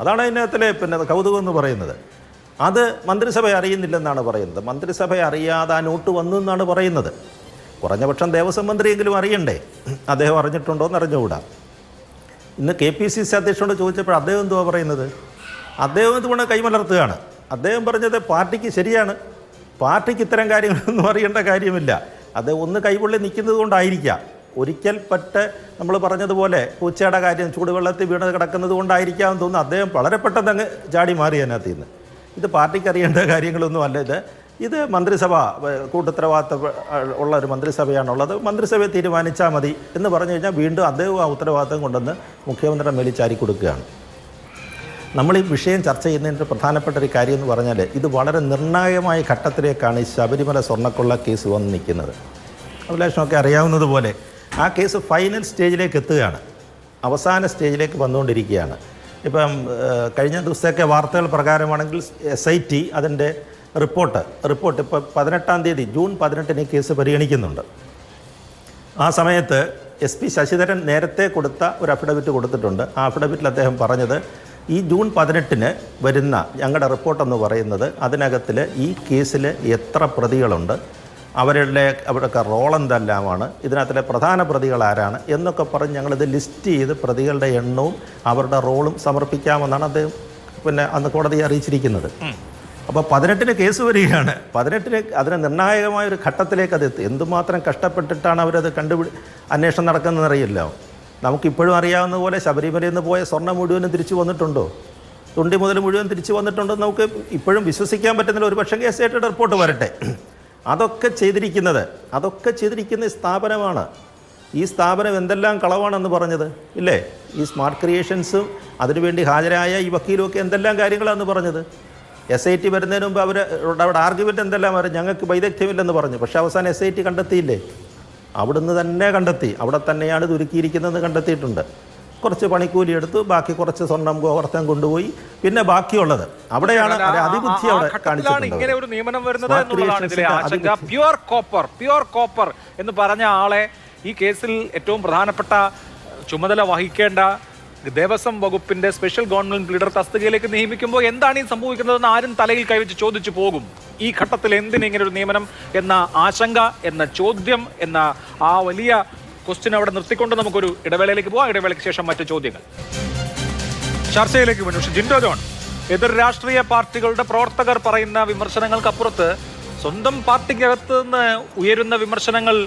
അതാണ് അതിനകത്തിലെ പിന്നെ കൗതുകം എന്ന് പറയുന്നത്. അത് മന്ത്രിസഭ അറിയുന്നില്ലെന്നാണ് പറയുന്നത്. മന്ത്രിസഭ അറിയാതെ ആ നോട്ട് വന്നു എന്നാണ് പറയുന്നത്. കുറഞ്ഞപക്ഷം ദേവസ്വം മന്ത്രിയെങ്കിലും അറിയണ്ടേ? അദ്ദേഹം അറിഞ്ഞിട്ടുണ്ടോ എന്ന് അറിഞ്ഞുകൂടാ. ഇന്ന് KPCC അധ്യക്ഷനോട് ചോദിച്ചപ്പോൾ അദ്ദേഹം എന്തുവാ പറയുന്നത്? അദ്ദേഹം ഇതുകൊണ്ട് കൈമലർത്തുകയാണ്. അദ്ദേഹം പറഞ്ഞത് പാർട്ടിക്ക് ശരിയാണ്, പാർട്ടിക്ക് ഇത്തരം കാര്യങ്ങളൊന്നും അറിയേണ്ട കാര്യമില്ല. അദ്ദേഹം ഒന്ന് കൈപൊള്ളി നിൽക്കുന്നത് കൊണ്ടായിരിക്കാം. ഒരിക്കൽ നമ്മൾ പറഞ്ഞതുപോലെ പൂച്ചയുടെ കാര്യം ചൂടുവെള്ളത്തിൽ വീണ് കിടക്കുന്നത് കൊണ്ടായിരിക്കാമെന്ന് തോന്നുന്നു. അദ്ദേഹം വളരെ പെട്ടെന്ന് അങ്ങ് ചാടി മാറി അതിനകത്ത് നിന്ന്. ഇത് പാർട്ടിക്ക് അറിയേണ്ട കാര്യങ്ങളൊന്നും അല്ല. ഇത് ഇത് മന്ത്രിസഭ കൂട്ടുത്തരവാദിത്ത ഉള്ള ഒരു മന്ത്രിസഭയാണുള്ളത്, മന്ത്രിസഭയെ തീരുമാനിച്ചാൽ മതി എന്ന് പറഞ്ഞു കഴിഞ്ഞാൽ വീണ്ടും അദ്ദേഹം ആ ഉത്തരവാദിത്തം കൊണ്ടുവന്ന് മുഖ്യമന്ത്രിയുടെ മേലിൽ ചാരി കൊടുക്കുകയാണ്. നമ്മൾ ഈ വിഷയം ചർച്ച ചെയ്യുന്നതിൻ്റെ പ്രധാനപ്പെട്ട ഒരു കാര്യം എന്ന് പറഞ്ഞാൽ ഇത് വളരെ നിർണായകമായ ഘട്ടത്തിലേക്കാണ് ഈ ശബരിമല സ്വർണ്ണക്കൊള്ള കേസ് വന്ന് നിൽക്കുന്നത്. അഭിലാഷമൊക്കെ അറിയാവുന്നതുപോലെ ആ കേസ് ഫൈനൽ സ്റ്റേജിലേക്ക് എത്തുകയാണ്, അവസാന സ്റ്റേജിലേക്ക് വന്നുകൊണ്ടിരിക്കുകയാണ്. ഇപ്പം കഴിഞ്ഞ ദിവസത്തെ വാർത്തകൾ പ്രകാരമാണെങ്കിൽ SIT അതിൻ്റെ റിപ്പോർട്ട് ഇപ്പോൾ 18-ാം തീയതി ജൂൺ 18-ന് കേസ് പരിഗണിക്കുന്നുണ്ട്. ആ സമയത്ത് SP ശശിധരൻ നേരത്തെ കൊടുത്ത ഒരു അഫിഡവിറ്റ് കൊടുത്തിട്ടുണ്ട്. ആ അഫിഡവിറ്റിൽ അദ്ദേഹം പറഞ്ഞത് ഈ ജൂൺ 18-ന് വരുന്ന ഞങ്ങളുടെ റിപ്പോർട്ടെന്ന് പറയുന്നത് അതിനകത്തിൽ ഈ കേസിൽ എത്ര പ്രതികളുണ്ട്, അവരുടെയൊക്കെ റോൾ എന്തെല്ലാമാണ്, ഇതിനകത്തിലെ പ്രധാന പ്രതികൾ ആരാണ് എന്നൊക്കെ പറഞ്ഞ് ഞങ്ങളിത് ലിസ്റ്റ് ചെയ്ത് പ്രതികളുടെ എണ്ണവും അവരുടെ റോളും സമർപ്പിക്കാമെന്നാണ് അദ്ദേഹം അന്ന് കോടതിയെ അറിയിച്ചിരിക്കുന്നത്. അപ്പോൾ 18-ന് കേസ് വരികയാണ്. 18-ന് അതിന് നിർണായകമായ ഒരു ഘട്ടത്തിലേക്ക് അത് എത്തി. എന്തുമാത്രം കഷ്ടപ്പെട്ടിട്ടാണ് അവരത് അന്വേഷണം നടക്കുന്നതെന്നറിയില്ലോ. നമുക്കിപ്പോഴും അറിയാവുന്ന പോലെ ശബരിമലയിൽ നിന്ന് പോയ സ്വർണ്ണം മുഴുവനും തിരിച്ചു വന്നിട്ടുണ്ടോ, തുണ്ടി മുതൽ മുഴുവൻ തിരിച്ചു വന്നിട്ടുണ്ടോ നമുക്ക് ഇപ്പോഴും വിശ്വസിക്കാൻ പറ്റുന്നില്ല. ഒരു പക്ഷേ SIT റിപ്പോർട്ട് വരട്ടെ. അതൊക്കെ ചെയ്തിരിക്കുന്ന സ്ഥാപനമാണ്. ഈ സ്ഥാപനം എന്തെല്ലാം കളവാണെന്ന് പറഞ്ഞത് ഇല്ലേ? ഈ സ്മാർട്ട് ക്രിയേഷൻസും അതിനുവേണ്ടി ഹാജരായ ഈ വക്കീലുമൊക്കെ എന്തെല്ലാം കാര്യങ്ങളാണെന്ന് പറഞ്ഞത്. SIT വരുന്നതിന് മുമ്പ് അവിടെ ആർഗ്യുമെൻ്റ് എന്തെല്ലാം ഞങ്ങൾക്ക് വൈദഗ്ധ്യമില്ലെന്ന് പറഞ്ഞു. പക്ഷേ അവസാനം SIT കണ്ടെത്തിയില്ലേ? അവിടുന്ന് തന്നെ കണ്ടെത്തി. അവിടെ തന്നെയാണ് ഇത് ഒരുക്കിയിരിക്കുന്നതെന്ന് കണ്ടെത്തിയിട്ടുണ്ട്. കുറച്ച് പണിക്കൂലി എടുത്തു, ബാക്കി കുറച്ച് സ്വർണം ഗോവർദ്ധനം കൊണ്ടുപോയി, പിന്നെ ബാക്കിയുള്ളത് അവിടെയാണ് അതിബുദ്ധി അവിടെ കാണിച്ചിട്ടുണ്ട്. ഇങ്ങനെ ഒരു നിയമനം വരുന്നത് എന്നുള്ളതാണ് ഇതിലെ ആശങ്ക. പ്യുവർ കോപ്പർ എന്ന് പറഞ്ഞ ആളെ ഈ കേസിൽ ഏറ്റവും പ്രധാനപ്പെട്ട ചുമതല വഹിക്കേണ്ട ദേവസ്വം വകുപ്പിന്റെ സ്പെഷ്യൽ ഗവൺമെന്റ് ലീഡർ തസ്തികയിലേക്ക് നിയമിക്കുമ്പോൾ എന്താണ് ഈ സംഭവിക്കുന്നതെന്ന് ആരും തലയിൽ കൈവച്ച് ചോദിച്ചു പോകും. ഈ ഘട്ടത്തിൽ എന്തിനിങ്ങനെ ഒരു നിയമനം എന്ന ആശങ്ക, എന്ന ചോദ്യം, എന്ന ആ വലിയ ക്വസ്റ്റ്യൻ അവിടെ നിർത്തിക്കൊണ്ട് നമുക്കൊരു ഇടവേളയിലേക്ക് പോകാം. ഇടവേളയ്ക്ക് ശേഷം മറ്റു ചോദ്യങ്ങൾ ചർച്ചയിലേക്ക് വേണ്ടി. ജിൻഡോ ജോൺ, എതിർ രാഷ്ട്രീയ പാർട്ടികളുടെ പ്രവർത്തകർ പറയുന്ന വിമർശനങ്ങൾക്കപ്പുറത്ത് സ്വന്തം പാർട്ടിക്കകത്ത് നിന്ന് ഉയരുന്ന വിമർശനങ്ങൾ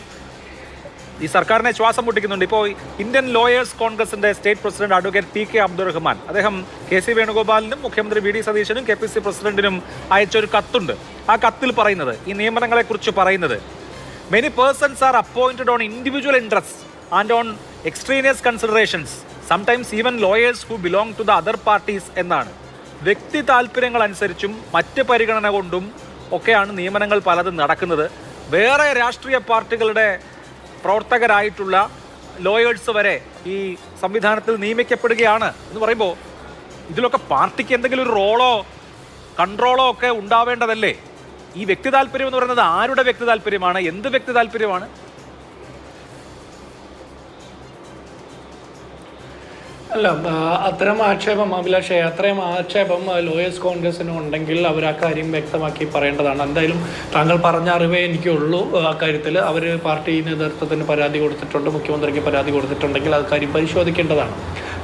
ഈ സർക്കാരിനെ ശ്വാസം മുട്ടിക്കുന്നുണ്ട്. ഇപ്പോൾ ഇന്ത്യൻ ലോയേഴ്സ് കോൺഗ്രസിന്റെ state president advocate PK Abdurahman, അദ്ദേഹം KC വേണുഗോപാലിനും മുഖ്യമന്ത്രി VD സതീശനും KPC പ്രസിഡന്റിനും അയച്ചൊരു കത്തുണ്ട്. ആ കത്തിൽ പറയുന്നത്, ഈ നിയമനങ്ങളെക്കുറിച്ച് പറയുന്നത്, many persons are appointed on individual interest and on extraneous considerations, sometimes even lawyers who belong to the other parties എന്നാണ്. വ്യക്തി താല്പര്യങ്ങൾ അനുസരിച്ചും മറ്റ് പരിഗണന കൊണ്ടും ഒക്കെയാണ് നിയമനങ്ങൾ പലതും നടക്കുന്നത്. വേറെ രാഷ്ട്രീയ പാർട്ടികളുടെ പ്രവർത്തകരായിട്ടുള്ള ലോയേഴ്സ് വരെ ഈ സംവിധാനത്തിൽ നിയമിക്കപ്പെടുകയാണ് എന്ന് പറയുമ്പോൾ ഇതിലൊക്കെ പാർട്ടിക്ക് എന്തെങ്കിലും ഒരു റോളോ കൺട്രോളോ ഒക്കെ ഉണ്ടാവേണ്ടതല്ലേ? ഈ വ്യക്തി താല്പര്യം എന്ന് പറയുന്നത് ആരുടെ വ്യക്തി താല്പര്യമാണ്? എന്ത് വ്യക്തി താല്പര്യമാണ്? അല്ല, അത്തരം ആക്ഷേപം അഭിലാഷേ, അത്രയും ആക്ഷേപം ലോയേഴ്സ് കോൺഗ്രസിന് ഉണ്ടെങ്കിൽ അവർ ആ കാര്യം വ്യക്തമാക്കി പറയേണ്ടതാണ്. എന്തായാലും താങ്കൾ പറഞ്ഞ അറിവേ എനിക്കുള്ളൂ ആ കാര്യത്തിൽ. അവർ പാർട്ടി നേതൃത്വത്തിന് പരാതി കൊടുത്തിട്ടുണ്ട്, മുഖ്യമന്ത്രിക്ക് പരാതി കൊടുത്തിട്ടുണ്ടെങ്കിൽ അത് കാര്യം പരിശോധിക്കേണ്ടതാണ്.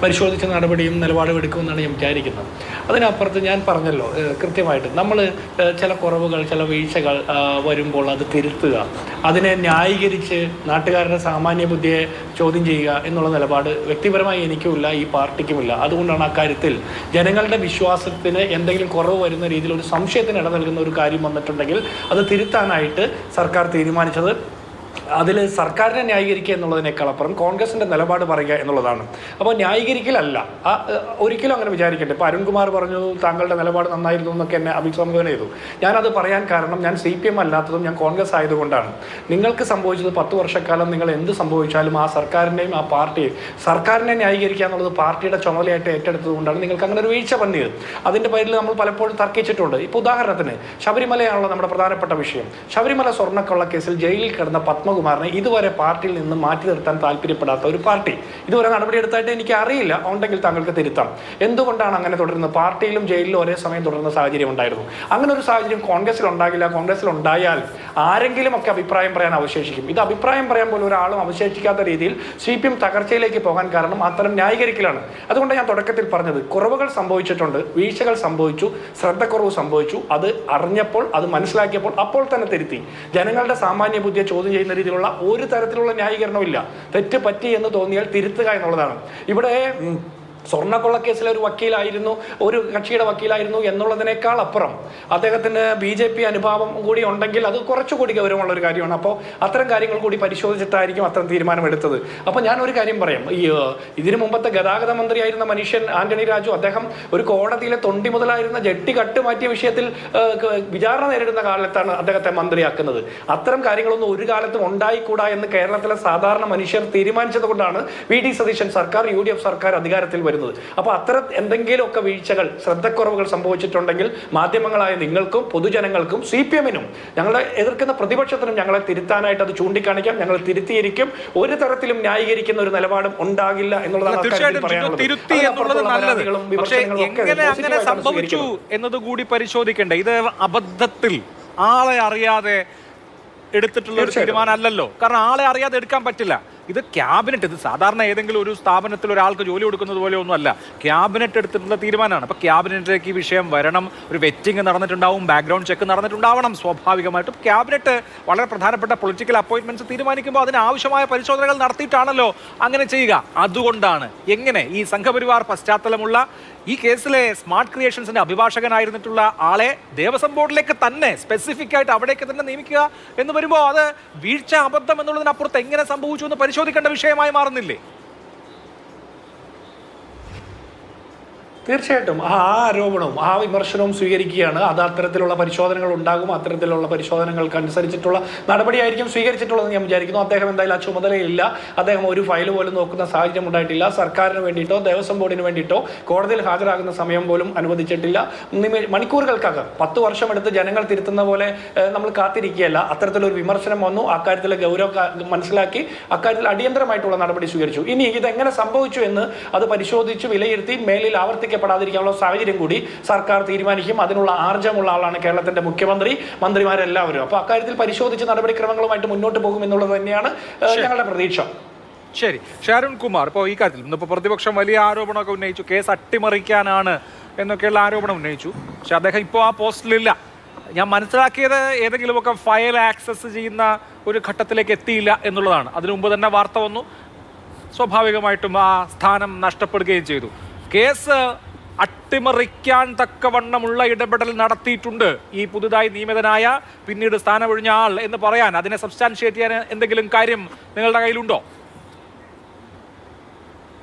പരിശോധിച്ച നടപടിയും നിലപാടും എടുക്കുമെന്നാണ് ഞാൻ വിചാരിക്കുന്നത്. അതിനപ്പുറത്ത് ഞാൻ പറഞ്ഞല്ലോ കൃത്യമായിട്ട്, നമ്മൾ ചില കുറവുകൾ, ചില വീഴ്ചകൾ വരുമ്പോൾ അത് തിരുത്തുക, അതിനെ ന്യായീകരിച്ച് നാട്ടുകാരുടെ സാമാന്യ ബുദ്ധിയെ ചോദ്യം ചെയ്യുക എന്നുള്ള നിലപാട് വ്യക്തിപരമായി എനിക്കുമില്ല, ഈ പാർട്ടിക്കുമില്ല. അതുകൊണ്ടാണ് അക്കാര്യത്തിൽ ജനങ്ങളുടെ വിശ്വാസത്തിന് എന്തെങ്കിലും കുറവ് വരുന്ന രീതിയിൽ ഒരു സംശയത്തിന് ഇട നൽകുന്ന ഒരു കാര്യം വന്നിട്ടുണ്ടെങ്കിൽ അത് തിരുത്താനായിട്ട് സർക്കാർ തീരുമാനിച്ചത്. അതിൽ സർക്കാരിനെ ന്യായീകരിക്കുക എന്നുള്ളതിനേക്കാളപ്പുറം കോൺഗ്രസിൻ്റെ നിലപാട് പറയുക എന്നുള്ളതാണ്. അപ്പോൾ ന്യായീകരിക്കലല്ല, ഒരിക്കലും അങ്ങനെ വിചാരിക്കട്ടെ. ഇപ്പോൾ അരുൺകുമാർ പറഞ്ഞു താങ്കളുടെ നിലപാട് നന്നായിരുന്നു എന്നൊക്കെ എന്നെ അഭിസംബോധന ചെയ്തു. ഞാനത് പറയാൻ കാരണം ഞാൻ CPM അല്ലാത്തതും ഞാൻ കോൺഗ്രസ് ആയതുകൊണ്ടാണ്. നിങ്ങൾക്ക് സംഭവിച്ചത് 10 വർഷക്കാലം നിങ്ങൾ എന്ത് സംഭവിച്ചാലും ആ സർക്കാരിനെയും ആ പാർട്ടിയെയും സർക്കാരിനെ ന്യായീകരിക്കുക എന്നുള്ളത് പാർട്ടിയുടെ ചുമതലയായിട്ട് ഏറ്റെടുത്തതുകൊണ്ടാണ് നിങ്ങൾക്ക് അങ്ങനെ ഒരു വീഴ്ച പറ്റിയത്. അതിൻ്റെ പേരിൽ നമ്മൾ പലപ്പോഴും തർക്കിച്ചിട്ടുണ്ട്. ഇപ്പോൾ ഉദാഹരണത്തിന് ശബരിമലയാണല്ലോ നമ്മുടെ പ്രധാനപ്പെട്ട വിഷയം. ശബരിമല സ്വർണ്ണക്കൊള്ള കേസിൽ ജയിലിൽ കിടന്ന പത്മകുമാറിനെ ഇതുവരെ പാർട്ടിയിൽ നിന്ന് മാറ്റി നിർത്താൻ താല്പര്യപ്പെടാത്ത ഒരു പാർട്ടി ഇതുവരെ നടപടിയെടുത്തായിട്ട് എനിക്ക് അറിയില്ല. ഉണ്ടെങ്കിൽ താങ്കൾക്ക് തിരുത്താം. എന്തുകൊണ്ടാണ് അങ്ങനെ തുടരുന്നത്? പാർട്ടിയിലും ജയിലിലും ഒരേ സമയം തുടരുന്ന സാഹചര്യം ഉണ്ടായിരുന്നു. അങ്ങനെ ഒരു സാഹചര്യം കോൺഗ്രസിൽ ഉണ്ടാകില്ല. കോൺഗ്രസിൽ ഉണ്ടായാൽ ആരെങ്കിലും ഒക്കെ അഭിപ്രായം പറയാൻ അവശേഷിക്കും. ഇത് അഭിപ്രായം പറയാൻ പോലും ഒരാളും അവശേഷിക്കാത്ത രീതിയിൽ CPM തകർച്ചയിലേക്ക് പോകാൻ കാരണം അത്തരം ന്യായീകരിക്കലാണ്. അതുകൊണ്ട് ഞാൻ തുടക്കത്തിൽ പറഞ്ഞത്, കുറവുകൾ സംഭവിച്ചിട്ടുണ്ട്, വീഴ്ചകൾ സംഭവിച്ചു, ശ്രദ്ധക്കുറവ് സംഭവിച്ചു. അത് അറിഞ്ഞപ്പോൾ, അത് മനസ്സിലാക്കിയപ്പോൾ അപ്പോൾ തന്നെ തിരുത്തി. ജനങ്ങളുടെ സാമാന്യ ബുദ്ധിയെ ചോദ്യം ചെയ്യുന്ന രീതിയിലുള്ള ഒരു തരത്തിലുള്ള ന്യായീകരണവും ഇല്ല. തെറ്റ് പറ്റി എന്ന് തോന്നിയാൽ തിരുത്തുക എന്നുള്ളതാണ്. ഇവിടെ സ്വർണ്ണക്കൊള്ളക്കേസിലെ ഒരു വക്കീലായിരുന്നു, ഒരു കക്ഷിയുടെ വക്കീലായിരുന്നു എന്നുള്ളതിനേക്കാൾ അപ്പുറം അദ്ദേഹത്തിന് BJP അനുഭാവം കൂടി ഉണ്ടെങ്കിൽ അത് കുറച്ചുകൂടി ഗൗരവമുള്ള ഒരു കാര്യമാണ്. അപ്പോൾ അത്തരം കാര്യങ്ങൾ കൂടി പരിശോധിച്ചിട്ടായിരിക്കും അത്തരം തീരുമാനമെടുത്തത്. അപ്പോൾ ഞാൻ ഒരു കാര്യം പറയാം, ഇതിനു മുമ്പത്തെ ഗതാഗത മന്ത്രിയായിരുന്ന മനുഷ്യൻ ആന്റണി രാജു, അദ്ദേഹം ഒരു കോടതിയിലെ തൊണ്ടി മുതലായിരുന്ന ജെട്ടി കട്ടുമാറ്റിയ വിഷയത്തിൽ വിചാരണ നേരിടുന്ന കാലത്താണ് അദ്ദേഹത്തെ മന്ത്രിയാക്കുന്നത്. അത്തരം കാര്യങ്ങളൊന്നും ഒരു കാലത്തും ഉണ്ടായിക്കൂടാ എന്ന് കേരളത്തിലെ സാധാരണ മനുഷ്യർ തീരുമാനിച്ചത് കൊണ്ടാണ് VD സതീശൻ സർക്കാർ, UDF സർക്കാർ അധികാരത്തിൽ വരുന്നത്. അപ്പൊ അത്തരം എന്തെങ്കിലുമൊക്കെ വീഴ്ചകൾ, ശ്രദ്ധക്കുറവുകൾ സംഭവിച്ചിട്ടുണ്ടെങ്കിൽ മാധ്യമങ്ങളായ നിങ്ങൾക്കും പൊതുജനങ്ങൾക്കും CPM-നും ഞങ്ങളെ എതിർക്കുന്ന പ്രതിപക്ഷത്തിനും ഞങ്ങളെ തിരുത്താനായിട്ട് അത് ചൂണ്ടിക്കാണിക്കാം. ഞങ്ങൾ തിരുത്തിയിരിക്കും. ഒരു തരത്തിലും ന്യായീകരിക്കുന്ന ഒരു നിലപാടും ഉണ്ടാകില്ല എന്നുള്ളതാണ് സംഭവിച്ചു എന്നത് കൂടി പരിശോധിക്കണ്ടേ. ഇത് അബദ്ധത്തിൽ ആളെ അറിയാതെ എടുത്തിട്ടുള്ള ഒരു തീരുമാനം അല്ലല്ലോ. കാരണം ആളെ അറിയാതെ എടുക്കാൻ പറ്റില്ല. ഇത് ക്യാബിനറ്റ്, ഇത് സാധാരണ ഏതെങ്കിലും ഒരു സ്ഥാപനത്തിൽ ഒരാൾക്ക് ജോലി കൊടുക്കുന്നത് പോലെ ഒന്നുമല്ല, ക്യാബിനറ്റ് എടുത്തിട്ടുള്ള തീരുമാനമാണ്. അപ്പോൾ ക്യാബിനറ്റിലേക്ക് ഈ വിഷയം വരണം, ഒരു വെറ്റിംഗ് നടന്നിട്ടുണ്ടാവും, ബാക്ക്ഗ്രൗണ്ട് ചെക്ക് നടന്നിട്ടുണ്ടാവണം. സ്വാഭാവികമായിട്ടും ക്യാബിനറ്റ് വളരെ പ്രധാനപ്പെട്ട പൊളിറ്റിക്കൽ അപ്പോയിന്റ്മെന്റ്സ് തീരുമാനിക്കുമ്പോൾ അതിന് ആവശ്യമായ പരിശോധനകൾ നടത്തിയിട്ടാണല്ലോ അങ്ങനെ ചെയ്യുക. അതുകൊണ്ടാണ് എങ്ങനെ ഈ സംഘപരിവാർ പശ്ചാത്തലമുള്ള ഈ കേസിലെ സ്മാർട്ട് ക്രിയേഷൻസിന്റെ അഭിഭാഷകനായിരുന്നിട്ടുള്ള ആളെ ദേവസ്വം ബോർഡിലേക്ക് തന്നെ സ്പെസിഫിക് ആയിട്ട് അവിടേക്ക് തന്നെ നിയമിക്കുക എന്ന് വരുമ്പോൾ അത് വീഴ്ച, അബദ്ധം എന്നുള്ളതിനപ്പുറത്ത് എങ്ങനെ സംഭവിച്ചു എന്ന് പരിശോധിക്കേണ്ട വിഷയമായി മാറുന്നില്ലേ? തീർച്ചയായിട്ടും ആ ആരോപണവും ആ വിമർശനവും സ്വീകരിക്കുകയാണ്. അത് അത്തരത്തിലുള്ള പരിശോധനകൾ ഉണ്ടാകും. അത്തരത്തിലുള്ള പരിശോധനകൾക്ക് അനുസരിച്ചിട്ടുള്ള നടപടിയായിരിക്കും സ്വീകരിച്ചിട്ടുള്ളതെന്ന് ഞാൻ വിചാരിക്കുന്നു. അദ്ദേഹം എന്തായാലും ആ ചുമതലയില്ല. അദ്ദേഹം ഒരു ഫയൽ പോലും നോക്കുന്ന സാഹചര്യം ഉണ്ടായിട്ടില്ല. സർക്കാരിന് വേണ്ടിയിട്ടോ ദേവസ്വം ബോർഡിന് വേണ്ടിയിട്ടോ കോടതിയിൽ ഹാജരാകുന്ന സമയം പോലും അനുവദിച്ചിട്ടില്ല. മണിക്കൂറുകൾക്കകം 10 വർഷമെടുത്ത് ജനങ്ങൾ തിരുത്തുന്ന പോലെ നമ്മൾ കാത്തിരിക്കുകയല്ല. അത്തരത്തിലൊരു വിമർശനം വന്നു, അക്കാര്യത്തിലെ ഗൗരവം മനസ്സിലാക്കി അക്കാര്യത്തിൽ അടിയന്തരമായിട്ടുള്ള നടപടി സ്വീകരിച്ചു. ഇനി ഇതെങ്ങനെ സംഭവിച്ചു എന്ന് അത് പരിശോധിച്ച് വിലയിരുത്തി മേലിൽ പ്പെടാതിരിക്കാനുള്ള സാഹചര്യം കൂടി സർക്കാർ തീരുമാനിക്കും. അതിനുള്ള ആർജമുള്ള ആളാണ് കേരളത്തിന്റെ മുഖ്യമന്ത്രി, മന്ത്രിമാരെല്ലാവരും. അപ്പൊ അക്കാര്യത്തിൽ പരിശോധിച്ച് നടപടിക്രമങ്ങളുമായിട്ട് മുന്നോട്ട് പോകും എന്നുള്ളത് തന്നെയാണ് ഞങ്ങളുടെ പ്രതീക്ഷ. ശരി, ഷാരുൺ കുമാർ, ഇപ്പോൾ ഈ കാര്യത്തിൽ ഇന്നിപ്പോൾ പ്രതിപക്ഷം വലിയ ആരോപണമൊക്കെ ഉന്നയിച്ചു, കേസ് അട്ടിമറിക്കാനാണ് എന്നൊക്കെയുള്ള ആരോപണം ഉന്നയിച്ചു. പക്ഷെ അദ്ദേഹം ഇപ്പോൾ ആ പോസ്റ്റിലില്ല. ഞാൻ മനസ്സിലാക്കിയത് ഏതെങ്കിലുമൊക്കെ ഫയൽ ആക്സസ് ചെയ്യുന്ന ഒരു ഘട്ടത്തിലേക്ക് എത്തിയില്ല എന്നുള്ളതാണ്. അതിനു മുമ്പ് തന്നെ വാർത്ത വന്നു, സ്വാഭാവികമായിട്ടും ആ സ്ഥാനം നഷ്ടപ്പെടുകയും ചെയ്തു. കേസ് അട്ടിമറിക്കാൻ തക്കവണ്ണമുള്ള ഇടപെടൽ നടത്തിയിട്ടുണ്ട് ഈ പുതുതായി നിയമിതനായ, പിന്നീട് സ്ഥാനമൊഴിഞ്ഞ ആൾ എന്ന് പറയാൻ, അതിനെ സബ്സ്റ്റാൻഷിയേറ്റ് ചെയ്യാൻ എന്തെങ്കിലും കാര്യം നിങ്ങളുടെ കയ്യിലുണ്ടോ?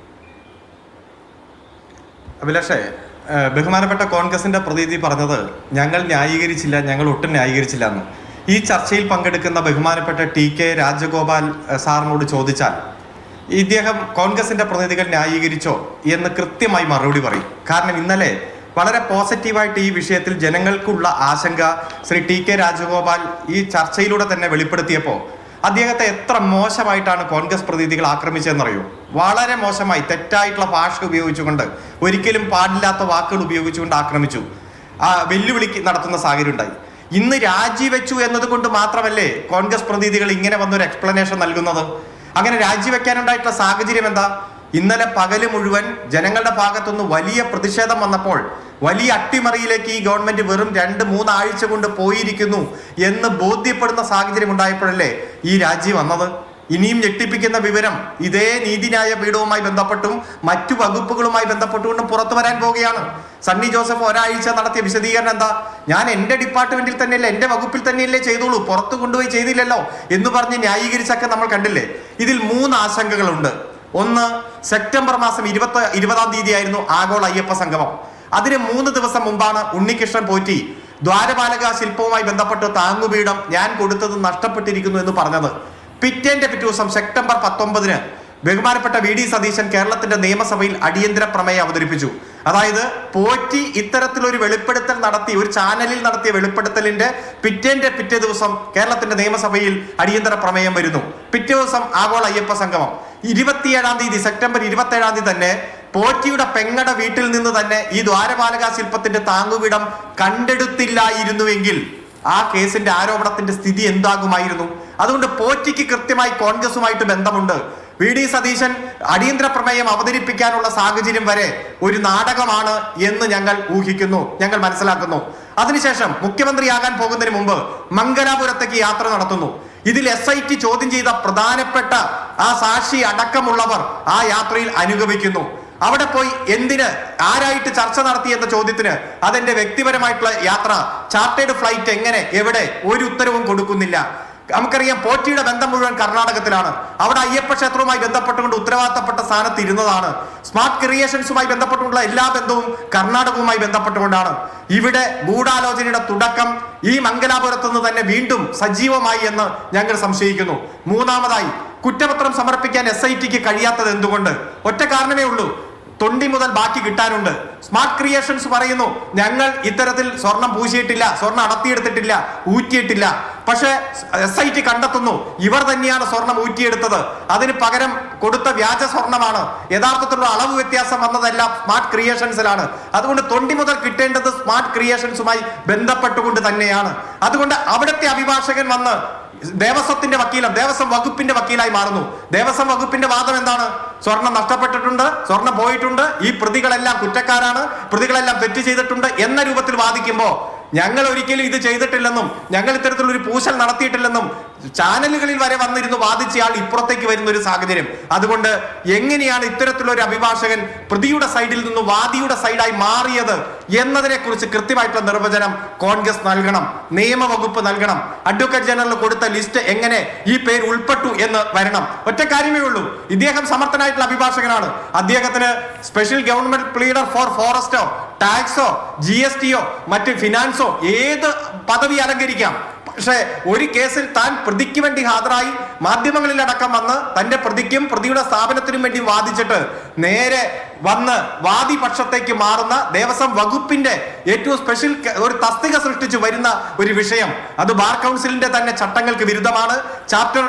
അഭിലാഷേ, ബഹുമാനപ്പെട്ട കോൺഗ്രസിന്റെ പ്രതിനിധി പറഞ്ഞത് ഞങ്ങൾ ന്യായീകരിച്ചില്ല, ഞങ്ങൾ ഒട്ടും ന്യായീകരിച്ചില്ല എന്ന്. ഈ ചർച്ചയിൽ പങ്കെടുക്കുന്ന ബഹുമാനപ്പെട്ട TK രാജഗോപാൽ സാറിനോട് ചോദിച്ചാൽ ഇദ്ദേഹം കോൺഗ്രസിന്റെ പ്രതിനിധികൾ ന്യായീകരിച്ചോ എന്ന് കൃത്യമായി മറുപടി പറയും. കാരണം ഇന്നലെ വളരെ പോസിറ്റീവായിട്ട് ഈ വിഷയത്തിൽ ജനങ്ങൾക്കുള്ള ആശങ്ക ശ്രീ TK രാജഗോപാൽ ഈ ചർച്ചയിലൂടെ തന്നെ വെളിപ്പെടുത്തിയപ്പോൾ അദ്ദേഹത്തെ എത്ര മോശമായിട്ടാണ് കോൺഗ്രസ് പ്രതിനിധികൾ ആക്രമിച്ചതെന്നറിയോ? വളരെ മോശമായി, തെറ്റായിട്ടുള്ള ഭാഷ ഉപയോഗിച്ചുകൊണ്ട്, ഒരിക്കലും പാടില്ലാത്ത വാക്കുകൾ ഉപയോഗിച്ചുകൊണ്ട് ആക്രമിച്ചു. വെല്ലുവിളി നടത്തുന്ന സാഹചര്യം ഉണ്ടായി. ഇന്ന് രാജിവെച്ചു എന്നതുകൊണ്ട് മാത്രമല്ലേ കോൺഗ്രസ് പ്രതിനിധികൾ ഇങ്ങനെ വന്നൊരു എക്സ്പ്ലനേഷൻ നൽകുന്നത്? അങ്ങനെ രാജിവെക്കാനുണ്ടായിട്ടുള്ള സാഹചര്യം എന്താ? ഇന്നലെ പകല് മുഴുവൻ ജനങ്ങളുടെ ഭാഗത്തുനിന്ന് വലിയ പ്രതിഷേധം വന്നപ്പോൾ, വലിയ അട്ടിമറിയിലേക്ക് ഈ ഗവൺമെന്റ് വെറും 2-3 ആഴ്ച കൊണ്ട് പോയിരിക്കുന്നു എന്ന് ബോധ്യപ്പെടുന്ന സാഹചര്യം ഉണ്ടായപ്പോഴല്ലേ ഈ രാജി വന്നത്. ഇനിയും ഞെട്ടിപ്പിക്കുന്ന വിവരം ഇതേ നീതിന്യായ പീഠവുമായി ബന്ധപ്പെട്ടും മറ്റു വകുപ്പുകളുമായി ബന്ധപ്പെട്ടുകൊണ്ടും പുറത്തു വരാൻ പോവുകയാണ്. സണ്ണി ജോസഫ് ഒരാഴ്ച നടത്തിയ വിശദീകരണം എന്താ? ഞാൻ എൻ്റെ ഡിപ്പാർട്ട്മെന്റിൽ തന്നെയല്ലേ, എൻ്റെ വകുപ്പിൽ തന്നെയല്ലേ ചെയ്തോളൂ, പുറത്തു കൊണ്ടുപോയി ചെയ്തില്ലല്ലോ എന്ന് പറഞ്ഞ് ന്യായീകരിച്ചൊക്കെ നമ്മൾ കണ്ടില്ലേ. ഇതിൽ 3 ആശങ്കകളുണ്ട്. ഒന്ന്, സെപ്റ്റംബർ മാസം 20-ാം തീയതിയായിരുന്നു ആഗോള അയ്യപ്പ സംഗമം. അതിന് 3 ദിവസം മുമ്പാണ് ഉണ്ണികൃഷ്ണൻ പോറ്റി ദ്വാരപാലക ശില്പവുമായി ബന്ധപ്പെട്ട് താങ്ങുപീഠം ഞാൻ കൊടുത്തത് നഷ്ടപ്പെട്ടിരിക്കുന്നു എന്ന് പറഞ്ഞത്. പിറ്റേ ദിവസം സെപ്റ്റംബർ 19-ന് ബഹുമാനപ്പെട്ട VD സതീശൻ കേരളത്തിന്റെ നിയമസഭയിൽ അടിയന്തര പ്രമേയം അവതരിപ്പിച്ചു. അതായത് പോറ്റി ഇത്തരത്തിലൊരു വെളിപ്പെടുത്തൽ നടത്തി, ഒരു ചാനലിൽ നടത്തിയ വെളിപ്പെടുത്തലിന്റെ പിറ്റേ ദിവസം കേരളത്തിന്റെ നിയമസഭയിൽ അടിയന്തര പ്രമേയം വരുന്നു. പിറ്റേ ദിവസം ആഗോള അയ്യപ്പ സംഗമം. 27-ാം തീയതി, സെപ്റ്റംബർ 27-ാം തീയതി തന്നെ പോറ്റിയുടെ പെങ്ങടെ വീട്ടിൽ നിന്ന് തന്നെ ഈ ദ്വാരപാലക ശില്പത്തിന്റെ താങ്ങുവിടം കണ്ടെടുത്തില്ലായിരുന്നുവെങ്കിൽ ആ കേസിന്റെ ആരോപണത്തിന്റെ സ്ഥിതി എന്താകുമായിരുന്നു? അതുകൊണ്ട് പോറ്റിക്ക് കൃത്യമായി കോൺഗ്രസുമായിട്ട് ബന്ധമുണ്ട്. VD സതീശൻ അടിയന്തര പ്രമേയം അവതരിപ്പിക്കാനുള്ള സാഹചര്യം വരെ ഒരു നാടകമാണ് എന്ന് ഞങ്ങൾ ഊഹിക്കുന്നു, ഞങ്ങൾ മനസ്സിലാക്കുന്നു. അതിനുശേഷം മുഖ്യമന്ത്രിയാകാൻ പോകുന്നതിന് മുമ്പ് മംഗലാപുരത്തേക്ക് യാത്ര നടത്തുന്നു. ഇതിൽ SIT ചോദ്യം ചെയ്ത പ്രധാനപ്പെട്ട ആ സാക്ഷി അടക്കമുള്ളവർ ആ യാത്രയിൽ അനുഗമിക്കുന്നു. അവിടെ പോയി എന്തിന് ആരായിട്ട് ചർച്ച നടത്തി എന്ന ചോദ്യത്തിന് അതെന്റെ വ്യക്തിപരമായിട്ടുള്ള യാത്ര, ചാർട്ടേഡ് ഫ്ലൈറ്റ് എങ്ങനെ എവിടെ ഒരു ഉത്തരവും കൊടുക്കുന്നില്ല. നമുക്കറിയാം പോറ്റിയുടെ ബന്ധം മുഴുവൻ കർണാടകത്തിലാണ്. അവിടെ അയ്യപ്പ ക്ഷേത്രവുമായി ബന്ധപ്പെട്ടുകൊണ്ട് ഉത്തരവാദിത്തപ്പെട്ട സ്ഥാനത്ത് ഇരുന്നതാണ്. സ്മാർട്ട് ക്രിയേഷൻസുമായി ബന്ധപ്പെട്ടുള്ള എല്ലാ ബന്ധവും കർണാടകവുമായി ബന്ധപ്പെട്ടുകൊണ്ടാണ്. ഇവിടെ ഗൂഢാലോചനയുടെ തുടക്കം ഈ മംഗലാപുരത്ത് നിന്ന് തന്നെ വീണ്ടും സജീവമായി എന്ന് ഞങ്ങൾ സംശയിക്കുന്നു. മൂന്നാമതായി, കുറ്റപത്രം സമർപ്പിക്കാൻ SITക്ക് കഴിയാത്തത് എന്തുകൊണ്ട്? ഒറ്റ കാരണമേ ഉള്ളൂ, തൊണ്ടി മുതൽ ബാക്കി കിട്ടാനുണ്ട്. സ്മാർട്ട് ക്രിയേഷൻസ് പറയുന്നു ഞങ്ങൾ ഇത്തരത്തിൽ സ്വർണം പൂശിയിട്ടില്ല, സ്വർണം അടത്തിയെടുത്തിട്ടില്ല, ഊറ്റിയിട്ടില്ല. പക്ഷേ SIT കണ്ടെത്തുന്നു ഇവർ തന്നെയാണ് സ്വർണം ഊറ്റിയെടുത്തത്. അതിന് പകരം കൊടുത്ത വ്യാജ സ്വർണമാണ്. യഥാർത്ഥത്തിലുള്ള അളവ് വ്യത്യാസം വന്നതെല്ലാം സ്മാർട്ട് ക്രിയേഷൻസിലാണ്. അതുകൊണ്ട് തൊണ്ടി മുതൽ കിട്ടേണ്ടത് സ്മാർട്ട് ക്രിയേഷൻസുമായി ബന്ധപ്പെട്ടുകൊണ്ട് തന്നെയാണ്. അതുകൊണ്ട് അവിടുത്തെ അഭിഭാഷകൻ വന്ന് ദേവസ്വത്തിന്റെ വക്കീലും ദേവസ്വം വകുപ്പിന്റെ വക്കീലായി മാറുന്നു. ദേവസ്വം വകുപ്പിന്റെ വാദം എന്താണ്? സ്വർണം നഷ്ടപ്പെട്ടിട്ടുണ്ട്, സ്വർണം പോയിട്ടുണ്ട്, ഈ പ്രതികളെല്ലാം കുറ്റക്കാരാണ്, പ്രതികളെല്ലാം തെറ്റ് ചെയ്തിട്ടുണ്ട് എന്ന രൂപത്തിൽ വാദിക്കുമ്പോൾ ഞങ്ങൾ ഒരിക്കലും ഇത് ചെയ്തിട്ടില്ലെന്നും ഞങ്ങൾ ഇത്തരത്തിലൊരു പൂശൽ നടത്തിയിട്ടില്ലെന്നും ചാനലുകളിൽ വരെ വന്നിരുന്നു വാദിച്ചയാൾ ഇപ്പുറത്തേക്ക് വരുന്ന ഒരു സാഹചര്യം. അതുകൊണ്ട് എങ്ങനെയാണ് ഇത്തരത്തിലൊരു അഭിഭാഷകൻ പ്രതിയുടെ സൈഡിൽ നിന്ന് വാദിയുടെ സൈഡായി മാറിയത് എന്നതിനെ കുറിച്ച് കൃത്യമായിട്ടുള്ള നിർവചനം കോൺഗ്രസ് നൽകണം, നിയമവകുപ്പ് നൽകണം. അഡ്വക്കേറ്റ് ജനറൽ കൊടുത്ത ലിസ്റ്റ് എങ്ങനെ ഈ പേര് ഉൾപ്പെട്ടു എന്ന് വരണം. ഒറ്റ കാര്യമേ ഉള്ളൂ, ഇദ്ദേഹം സമർത്ഥനായിട്ടുള്ള അഭിഭാഷകനാണ്. അദ്ദേഹത്തിന് സ്പെഷ്യൽ ഗവൺമെന്റ് പ്ലീഡർ ഫോർ ഫോറസ്റ്റോ ടാക്സോ GSTയോ മറ്റ് ഫിനാൻസോ ഏത് പദവി അലങ്കരിക്കാം. പക്ഷേ ഒരു കേസിൽ താൻ പ്രതിക്ക് വേണ്ടി ഹാജരായി മാധ്യമങ്ങളിലടക്കം വന്ന് തന്റെ പ്രതിക്കും പ്രതിയുടെ സ്ഥാപനത്തിനും വേണ്ടി വാദിച്ചിട്ട് നേരെ വന്ന് വാദിപക്ഷത്തേക്ക് മാറുന്ന ദേവസ്വം വകുപ്പിന്റെ ഏറ്റവും സ്പെഷ്യൽ ഒരു തസ്തിക സൃഷ്ടിച്ചു വരുന്ന ഒരു വിഷയം, അത് ബാർ കൗൺസിലിന്റെ തന്നെ ചട്ടങ്ങൾക്ക് വിരുദ്ധമാണ്. ചാപ്റ്റർ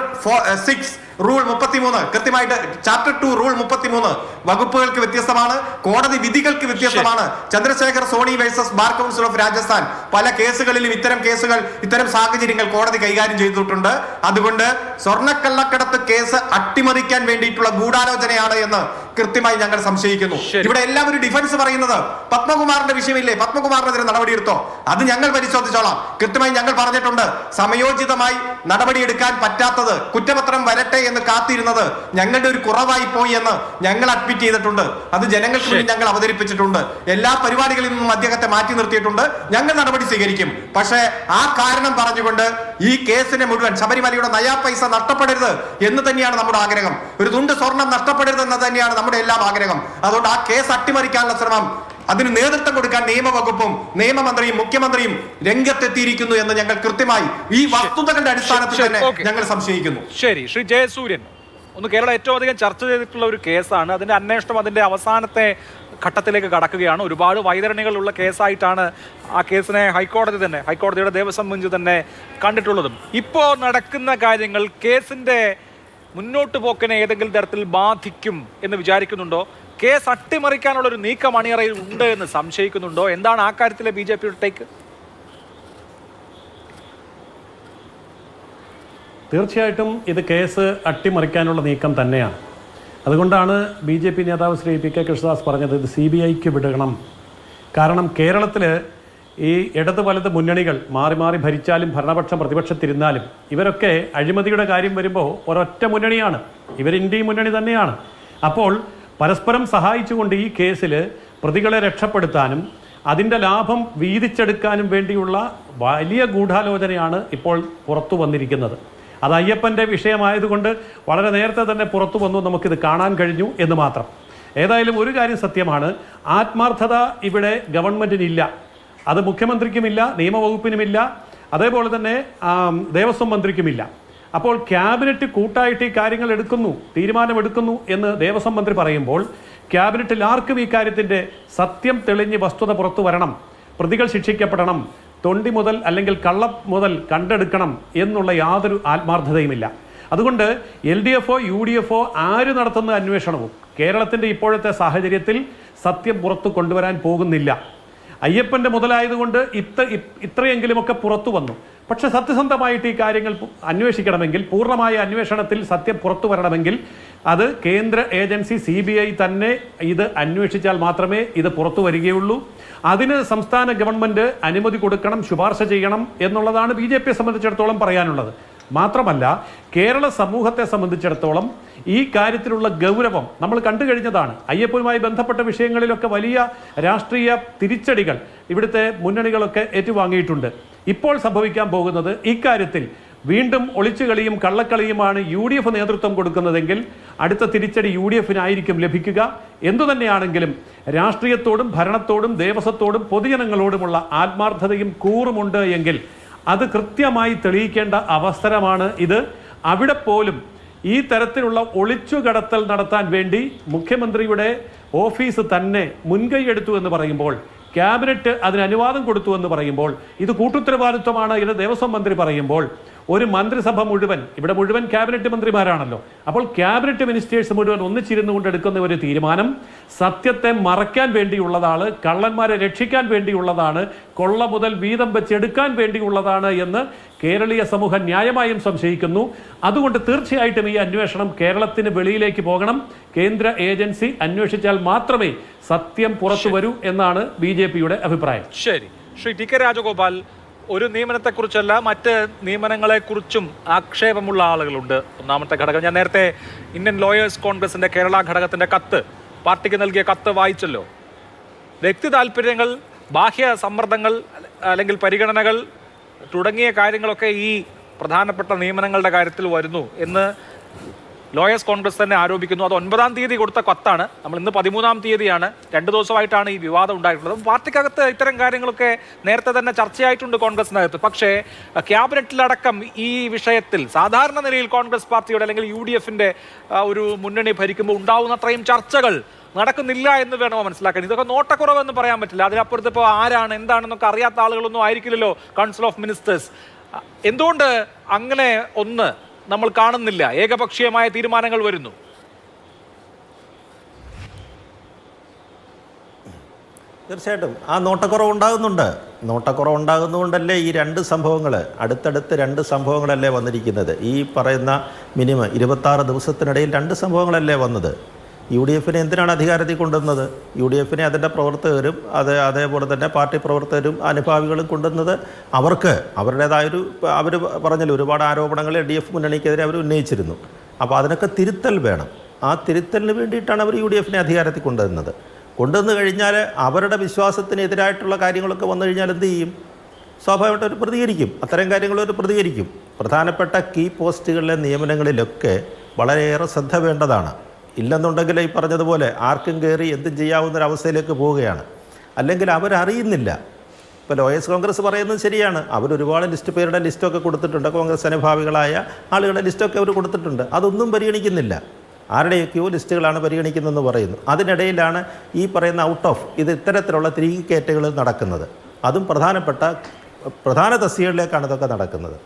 6 റൂൾ 33 കൃത്യമായിട്ട് ചാപ്റ്റർ 2 റൂൾ 33 വകുപ്പുകൾക്ക് വ്യത്യസ്തമാണ്, കോടതി വിധികൾക്ക് വ്യത്യസ്തമാണ്. Chandrashekhar Soni versus Bar Council of Rajasthan പല കേസുകളിലും ഇത്തരം സാഹചര്യങ്ങൾ കോടതി കൈകാര്യം ചെയ്തിട്ടുണ്ട്. അതുകൊണ്ട് സ്വർണ്ണക്കള്ളക്കടത്ത് കേസ് അട്ടിമറിക്കാൻ വേണ്ടിയിട്ടുള്ള ഗൂഢാലോചനയാണ് എന്ന് കൃത്യമായി ഞങ്ങൾ സംശയിക്കുന്നു. ഇവിടെ എല്ലാവരും ഡിഫൻസ് പറയുന്നത് പത്മകുമാറിന്റെ വിഷയമില്ലേ, പത്മകുമാറിനെതിരെ നടപടിയെടുത്തോ, അത് ഞങ്ങൾ പരിശോധിച്ചോളാം. കൃത്യമായി ഞങ്ങൾ പറഞ്ഞിട്ടുണ്ട്, സമയോചിതമായി നടപടിയെടുക്കാൻ പറ്റാത്തത്, കുറ്റപത്രം വരട്ടെ എന്ന് കാത്തിരുന്നത് ഞങ്ങളുടെ ഒരു കുറവായി പോയി എന്ന് ഞങ്ങൾ അഡ്മിറ്റ് ചെയ്തിട്ടുണ്ട്. അത് ജനങ്ങൾക്ക് വേണ്ടി ഞങ്ങൾ അവതരിപ്പിച്ചിട്ടുണ്ട്. എല്ലാ പരിപാടികളിൽ നിന്നും അദ്ദേഹത്തെ മാറ്റി നിർത്തിയിട്ടുണ്ട്. ഞങ്ങൾ നടപടി സ്വീകരിക്കും. പക്ഷേ ആ കാരണം പറഞ്ഞുകൊണ്ട് ഈ കേസിനെ മുഴുവൻ ശബരിമലയുടെ നയാ പൈസ നഷ്ടപ്പെടരുത് എന്ന് തന്നെയാണ് നമ്മുടെ ആഗ്രഹം. ഒരു തുണ്ട് സ്വർണം നഷ്ടപ്പെടരുത് എന്ന് തന്നെയാണ് നമ്മുടെ എല്ലാം ആഗ്രഹം. അതുകൊണ്ട് ആ കേസ് അട്ടിമറിക്കാനുള്ള ശ്രമം, അതിന് നേതൃത്വം കൊടുക്കാൻ നിയമവകുപ്പും നിയമമന്ത്രിയും മുഖ്യമന്ത്രിയും രംഗത്തെത്തിയിരിക്കുന്നു എന്ന് ഞങ്ങൾ കൃത്യമായി ഈ വസ്തുതകളുടെ അടിസ്ഥാനത്തിൽ തന്നെ ഞങ്ങൾ സംശയിക്കുന്നു. ശരി, ശ്രീ ജയസൂര്യൻ, ഒന്ന് കേരളം ഏറ്റവും അധികം ചർച്ച ചെയ്തിട്ടുള്ള ഒരു കേസാണ്. അതിന്റെ അന്വേഷണം അതിന്റെ അവസാനത്തെ ഘട്ടത്തിലേക്ക് കടക്കുകയാണ്. ഒരുപാട് വൈതരണികളുള്ള കേസായിട്ടാണ് ആ കേസിനെ ഹൈക്കോടതിയുടെ ദേവസ്വം ബെഞ്ച് തന്നെ കണ്ടിട്ടുള്ളതും. ഇപ്പോൾ നടക്കുന്ന കാര്യങ്ങൾ കേസിന്റെ മുന്നോട്ട് പോക്കിനെ ഏതെങ്കിലും തരത്തിൽ ബാധിക്കും എന്ന് വിചാരിക്കുന്നുണ്ടോ? കേസ് അട്ടിമറിക്കാനുള്ള ഒരു നീക്കം അണിയറയിൽ ഉണ്ട് എന്ന് സംശയിക്കുന്നുണ്ടോ? എന്താണ് ആ കാര്യത്തിലെ BJPയുടെ ടേക്ക്? തീർച്ചയായിട്ടും ഇത് കേസ് അട്ടിമറിക്കാനുള്ള നീക്കം തന്നെയാണ്. അതുകൊണ്ടാണ് BJP നേതാവ് ശ്രീ PK കൃഷ്ണദാസ് പറഞ്ഞത് ഇത് CBIക്ക് വിടണം. കാരണം കേരളത്തിൽ ഈ ഇടത് വലത് മുന്നണികൾ മാറി മാറി ഭരിച്ചാലും ഭരണപക്ഷം പ്രതിപക്ഷത്തിരുന്നാലും ഇവരൊക്കെ അഴിമതിയുടെ കാര്യം വരുമ്പോൾ ഒരൊറ്റ മുന്നണിയാണ്, ഇവർ ഇന്ത്യ മുന്നണി തന്നെയാണ്. അപ്പോൾ പരസ്പരം സഹായിച്ചുകൊണ്ട് ഈ കേസിൽ പ്രതികളെ രക്ഷപ്പെടുത്താനും അതിൻ്റെ ലാഭം വീതിച്ചെടുക്കാനും വേണ്ടിയുള്ള വലിയ ഗൂഢാലോചനയാണ് ഇപ്പോൾ പുറത്തു വന്നിരിക്കുന്നത്. അത് അയ്യപ്പൻ്റെ വിഷയമായതുകൊണ്ട് വളരെ നേരത്തെ തന്നെ പുറത്തു വന്നു, നമുക്കിത് കാണാൻ കഴിഞ്ഞു എന്ന് മാത്രം. ഏതായാലും ഒരു കാര്യം സത്യമാണ്, ആത്മാർത്ഥത ഇവിടെ ഗവൺമെൻറ്റിനില്ല. അത് മുഖ്യമന്ത്രിക്കുമില്ല, നിയമവകുപ്പിനുമില്ല, അതേപോലെ തന്നെ ദേവസ്വം മന്ത്രിക്കുമില്ല. അപ്പോൾ ക്യാബിനറ്റ് കൂട്ടായിട്ട് ഈ കാര്യങ്ങൾ തീരുമാനമെടുക്കുന്നു എന്ന് ദേവസ്വം മന്ത്രി പറയുമ്പോൾ ക്യാബിനറ്റിൽ ആർക്കും ഈ കാര്യത്തിൻ്റെ സത്യം തെളിഞ്ഞ് വസ്തുത പുറത്തു വരണം, പ്രതികൾ ശിക്ഷിക്കപ്പെടണം, തൊണ്ടി മുതൽ അല്ലെങ്കിൽ കള്ളം മുതൽ കണ്ടെടുക്കണം എന്നുള്ള യാതൊരു ആത്മാർത്ഥതയുമില്ല. അതുകൊണ്ട് LDFO UDFO ആര് നടത്തുന്ന അന്വേഷണവും കേരളത്തിൻ്റെ ഇപ്പോഴത്തെ സാഹചര്യത്തിൽ സത്യം പുറത്തു കൊണ്ടുവരാൻ പോകുന്നില്ല. അയ്യപ്പൻ്റെ മുതലായതുകൊണ്ട് ഇത്രയെങ്കിലുമൊക്കെ പുറത്തു വന്നു. പക്ഷെ സത്യസന്ധമായിട്ട് ഈ കാര്യങ്ങൾ അന്വേഷിക്കണമെങ്കിൽ, പൂർണ്ണമായ അന്വേഷണത്തിൽ സത്യം പുറത്തു വരണമെങ്കിൽ അത് കേന്ദ്ര ഏജൻസി CBI തന്നെ ഇത് അന്വേഷിച്ചാൽ മാത്രമേ ഇത് പുറത്തു വരികയുള്ളൂ. അതിന് സംസ്ഥാന ഗവൺമെൻറ് അനുമതി കൊടുക്കണം, ശുപാർശ ചെയ്യണം എന്നുള്ളതാണ് BJPയെ സംബന്ധിച്ചിടത്തോളം പറയാനുള്ളത്. മാത്രമല്ല കേരള സമൂഹത്തെ സംബന്ധിച്ചിടത്തോളം ഈ കാര്യത്തിലുള്ള ഗൗരവം നമ്മൾ കണ്ടു കഴിഞ്ഞതാണ്. അയ്യപ്പനുമായി ബന്ധപ്പെട്ട വിഷയങ്ങളിലൊക്കെ വലിയ രാഷ്ട്രീയ തിരിച്ചടികൾ ഇവിടുത്തെ മുന്നണികളൊക്കെ ഏറ്റുവാങ്ങിയിട്ടുണ്ട്. ഇപ്പോൾ സംഭവിക്കാൻ പോകുന്നത് ഇക്കാര്യത്തിൽ വീണ്ടും ഒളിച്ചുകളിയും കള്ളക്കളിയുമാണ് UDF നേതൃത്വം കൊടുക്കുന്നതെങ്കിൽ അടുത്ത തിരിച്ചടി UDFനായിരിക്കും ലഭിക്കുക. എന്തുതന്നെയാണെങ്കിലും രാഷ്ട്രീയത്തോടും ഭരണത്തോടും ദേവസ്വത്തോടും പൊതുജനങ്ങളോടുമുള്ള ആത്മാർത്ഥതയും കൂറുമുണ്ട് എങ്കിൽ അത് കൃത്യമായി തെളിയിക്കേണ്ട അവസരമാണ് ഇത്. അവിടെ പോലും ഈ തരത്തിലുള്ള ഒളിച്ചുകടത്തൽ നടത്താൻ വേണ്ടി മുഖ്യമന്ത്രിയുടെ ഓഫീസ് തന്നെ മുൻകൈയെടുത്തു എന്ന് പറയുമ്പോൾ, ക്യാബിനറ്റ് അതിന് അനുവാദം കൊടുത്തു എന്ന് പറയുമ്പോൾ, ഇത് കൂട്ടുത്തരവാദിത്വമാണ് എന്ന് ദേവസ്വം മന്ത്രി പറയുമ്പോൾ, ഒരു മന്ത്രിസഭ മുഴുവൻ, ഇവിടെ മുഴുവൻ ക്യാബിനറ്റ് മന്ത്രിമാരാണല്ലോ, അപ്പോൾ ക്യാബിനറ്റ് മിനിസ്റ്റേഴ്സ് മുഴുവൻ ഒന്നിച്ചിരുന്നു കൊണ്ട് എടുക്കുന്ന ഒരു തീരുമാനം സത്യത്തെ മറയ്ക്കാൻ വേണ്ടിയുള്ളതാണ്, കള്ളന്മാരെ രക്ഷിക്കാൻ വേണ്ടിയുള്ളതാണ്, കൊള്ള മുതൽ വീതം വെച്ചെടുക്കാൻ വേണ്ടിയുള്ളതാണ് എന്ന് കേരളീയ സമൂഹം ന്യായമായും സംശയിക്കുന്നു. അതുകൊണ്ട് തീർച്ചയായിട്ടും ഈ അന്വേഷണം കേരളത്തിന് വെളിയിലേക്ക് പോകണം. കേന്ദ്ര ഏജൻസി അന്വേഷിച്ചാൽ മാത്രമേ സത്യം പുറത്തു വരൂ എന്നാണ് BJPയുടെ അഭിപ്രായം. ശരി, ശ്രീ ടി കെ രാജഗോപാൽ, ഒരു നിയമനത്തെക്കുറിച്ചല്ല മറ്റ് നിയമനങ്ങളെക്കുറിച്ചും ആക്ഷേപമുള്ള ആളുകളുണ്ട്. ഒന്നാമത്തെ ഘടകം, ഞാൻ നേരത്തെ ഇന്ത്യൻ ലോയേഴ്സ് കോൺഗ്രസിന്റെ കേരള ഘടകത്തിന്റെ കത്ത്, പാർട്ടിക്ക് നൽകിയ കത്ത് വായിച്ചല്ലോ. വ്യക്തി താല്പര്യങ്ങൾ, ബാഹ്യ സമ്മർദ്ദങ്ങൾ അല്ലെങ്കിൽ പരിഗണനകൾ തുടങ്ങിയ കാര്യങ്ങളൊക്കെ ഈ പ്രധാനപ്പെട്ട നിയമനങ്ങളുടെ കാര്യത്തിൽ വരുന്നു എന്ന് ലോയേഴ്സ് കോൺഗ്രസ് തന്നെ ആരോപിക്കുന്നു. അത് 9-ാം തീയതി കൊടുത്ത കത്താണ്. നമ്മൾ ഇന്ന് 13-ാം തീയതിയാണ്. 2 ദിവസമായിട്ടാണ് ഈ വിവാദം ഉണ്ടായിട്ടുള്ളത്. പാർട്ടിക്കകത്ത് ഇത്തരം കാര്യങ്ങളൊക്കെ നേരത്തെ തന്നെ ചർച്ചയായിട്ടുണ്ട് കോൺഗ്രസിനകത്ത്. പക്ഷേ ക്യാബിനറ്റിലടക്കം ഈ വിഷയത്തിൽ സാധാരണ നിലയിൽ കോൺഗ്രസ് പാർട്ടിയുടെ അല്ലെങ്കിൽ UDFന്റെ ഒരു മുന്നണി ഭരിക്കുമ്പോൾ ഉണ്ടാവുന്ന അത്രയും ചർച്ചകൾ നടക്കുന്നില്ല എന്ന് വേണമോ മനസ്സിലാക്കാൻ. ഇതൊക്കെ നോട്ടക്കുറവെന്ന് പറയാൻ പറ്റില്ല. അതിനപ്പുറത്ത് ഇപ്പോൾ ആരാണ് എന്താണെന്നൊക്കെ അറിയാത്ത ആളുകളൊന്നും ആയിരിക്കില്ലല്ലോ കൗൺസിൽ ഓഫ് മിനിസ്റ്റേഴ്സ്. എന്തുകൊണ്ട് അങ്ങനെ ഒന്ന് നമ്മൾ കാണുന്നില്ല? ഏകപക്ഷീയമായ തീരുമാനങ്ങൾ വരുന്നു. തീർച്ചയായിട്ടും ആ നോട്ടക്കുറവുണ്ടാകുന്നുകൊണ്ടല്ലേ ഈ 2 സംഭവങ്ങൾ, അടുത്തടുത്ത് 2 സംഭവങ്ങളല്ലേ വന്നിരിക്കുന്നത്. ഈ പറയുന്ന മിനിമം 26 ദിവസത്തിനിടയിൽ 2 സംഭവങ്ങളല്ലേ വന്നത്. UDFനെ എന്തിനാണ് അധികാരത്തിൽ കൊണ്ടുവന്നത്? UDFനെ അതിൻ്റെ പ്രവർത്തകരും അതേപോലെ തന്നെ പാർട്ടി പ്രവർത്തകരും അനുഭാവികളും കൊണ്ടുവന്നത് അവർക്ക് അവരുടേതായൊരു, അവർ പറഞ്ഞല്ലോ, ഒരുപാട് ആരോപണങ്ങൾ LDF മുന്നണിക്കെതിരെ അവർ ഉന്നയിച്ചിരുന്നു. അപ്പോൾ അതിനൊക്കെ തിരുത്തൽ വേണം. ആ തിരുത്തലിന് വേണ്ടിയിട്ടാണ് അവർ UDFനെ അധികാരത്തിൽ കൊണ്ടുവന്നു കഴിഞ്ഞാൽ അവരുടെ വിശ്വാസത്തിനെതിരായിട്ടുള്ള കാര്യങ്ങളൊക്കെ വന്നു കഴിഞ്ഞാൽ എന്ത് ചെയ്യും? സ്വാഭാവികമായിട്ട് അവർ പ്രതികരിക്കും. അത്തരം കാര്യങ്ങൾ അവർ പ്രതികരിക്കും. പ്രധാനപ്പെട്ട കീ പോസ്റ്റുകളിലെ നിയമനങ്ങളിലൊക്കെ വളരെയേറെ ശ്രദ്ധ വേണ്ടതാണ്. ഇല്ലെന്നുണ്ടെങ്കിൽ ഈ പറഞ്ഞതുപോലെ ആർക്കും കയറി എന്തും ചെയ്യാവുന്നൊരവസ്ഥയിലേക്ക് പോവുകയാണ്. അല്ലെങ്കിൽ അവരറിയുന്നില്ല. ഇപ്പോൾ ലോയേഴ്സ് കോൺഗ്രസ് പറയുന്നത് ശരിയാണ്. അവരൊരുപാട് പേരുടെ ലിസ്റ്റൊക്കെ കൊടുത്തിട്ടുണ്ട്. കോൺഗ്രസ് അനുഭാവികളായ ആളുകളുടെ ലിസ്റ്റൊക്കെ അവർ കൊടുത്തിട്ടുണ്ട്. അതൊന്നും പരിഗണിക്കുന്നില്ല. ആരുടെയൊക്കെയോ ലിസ്റ്റുകളാണ് പരിഗണിക്കുന്നതെന്ന് പറയുന്നു. അതിനിടയിലാണ് ഈ പറയുന്ന ഇത്തരത്തിലുള്ള തിരികെക്കയറ്റങ്ങൾ നടക്കുന്നത്. അതും പ്രധാന തസ്തികകളിലേക്കാണ് ഇതൊക്കെ നടക്കുന്നത്.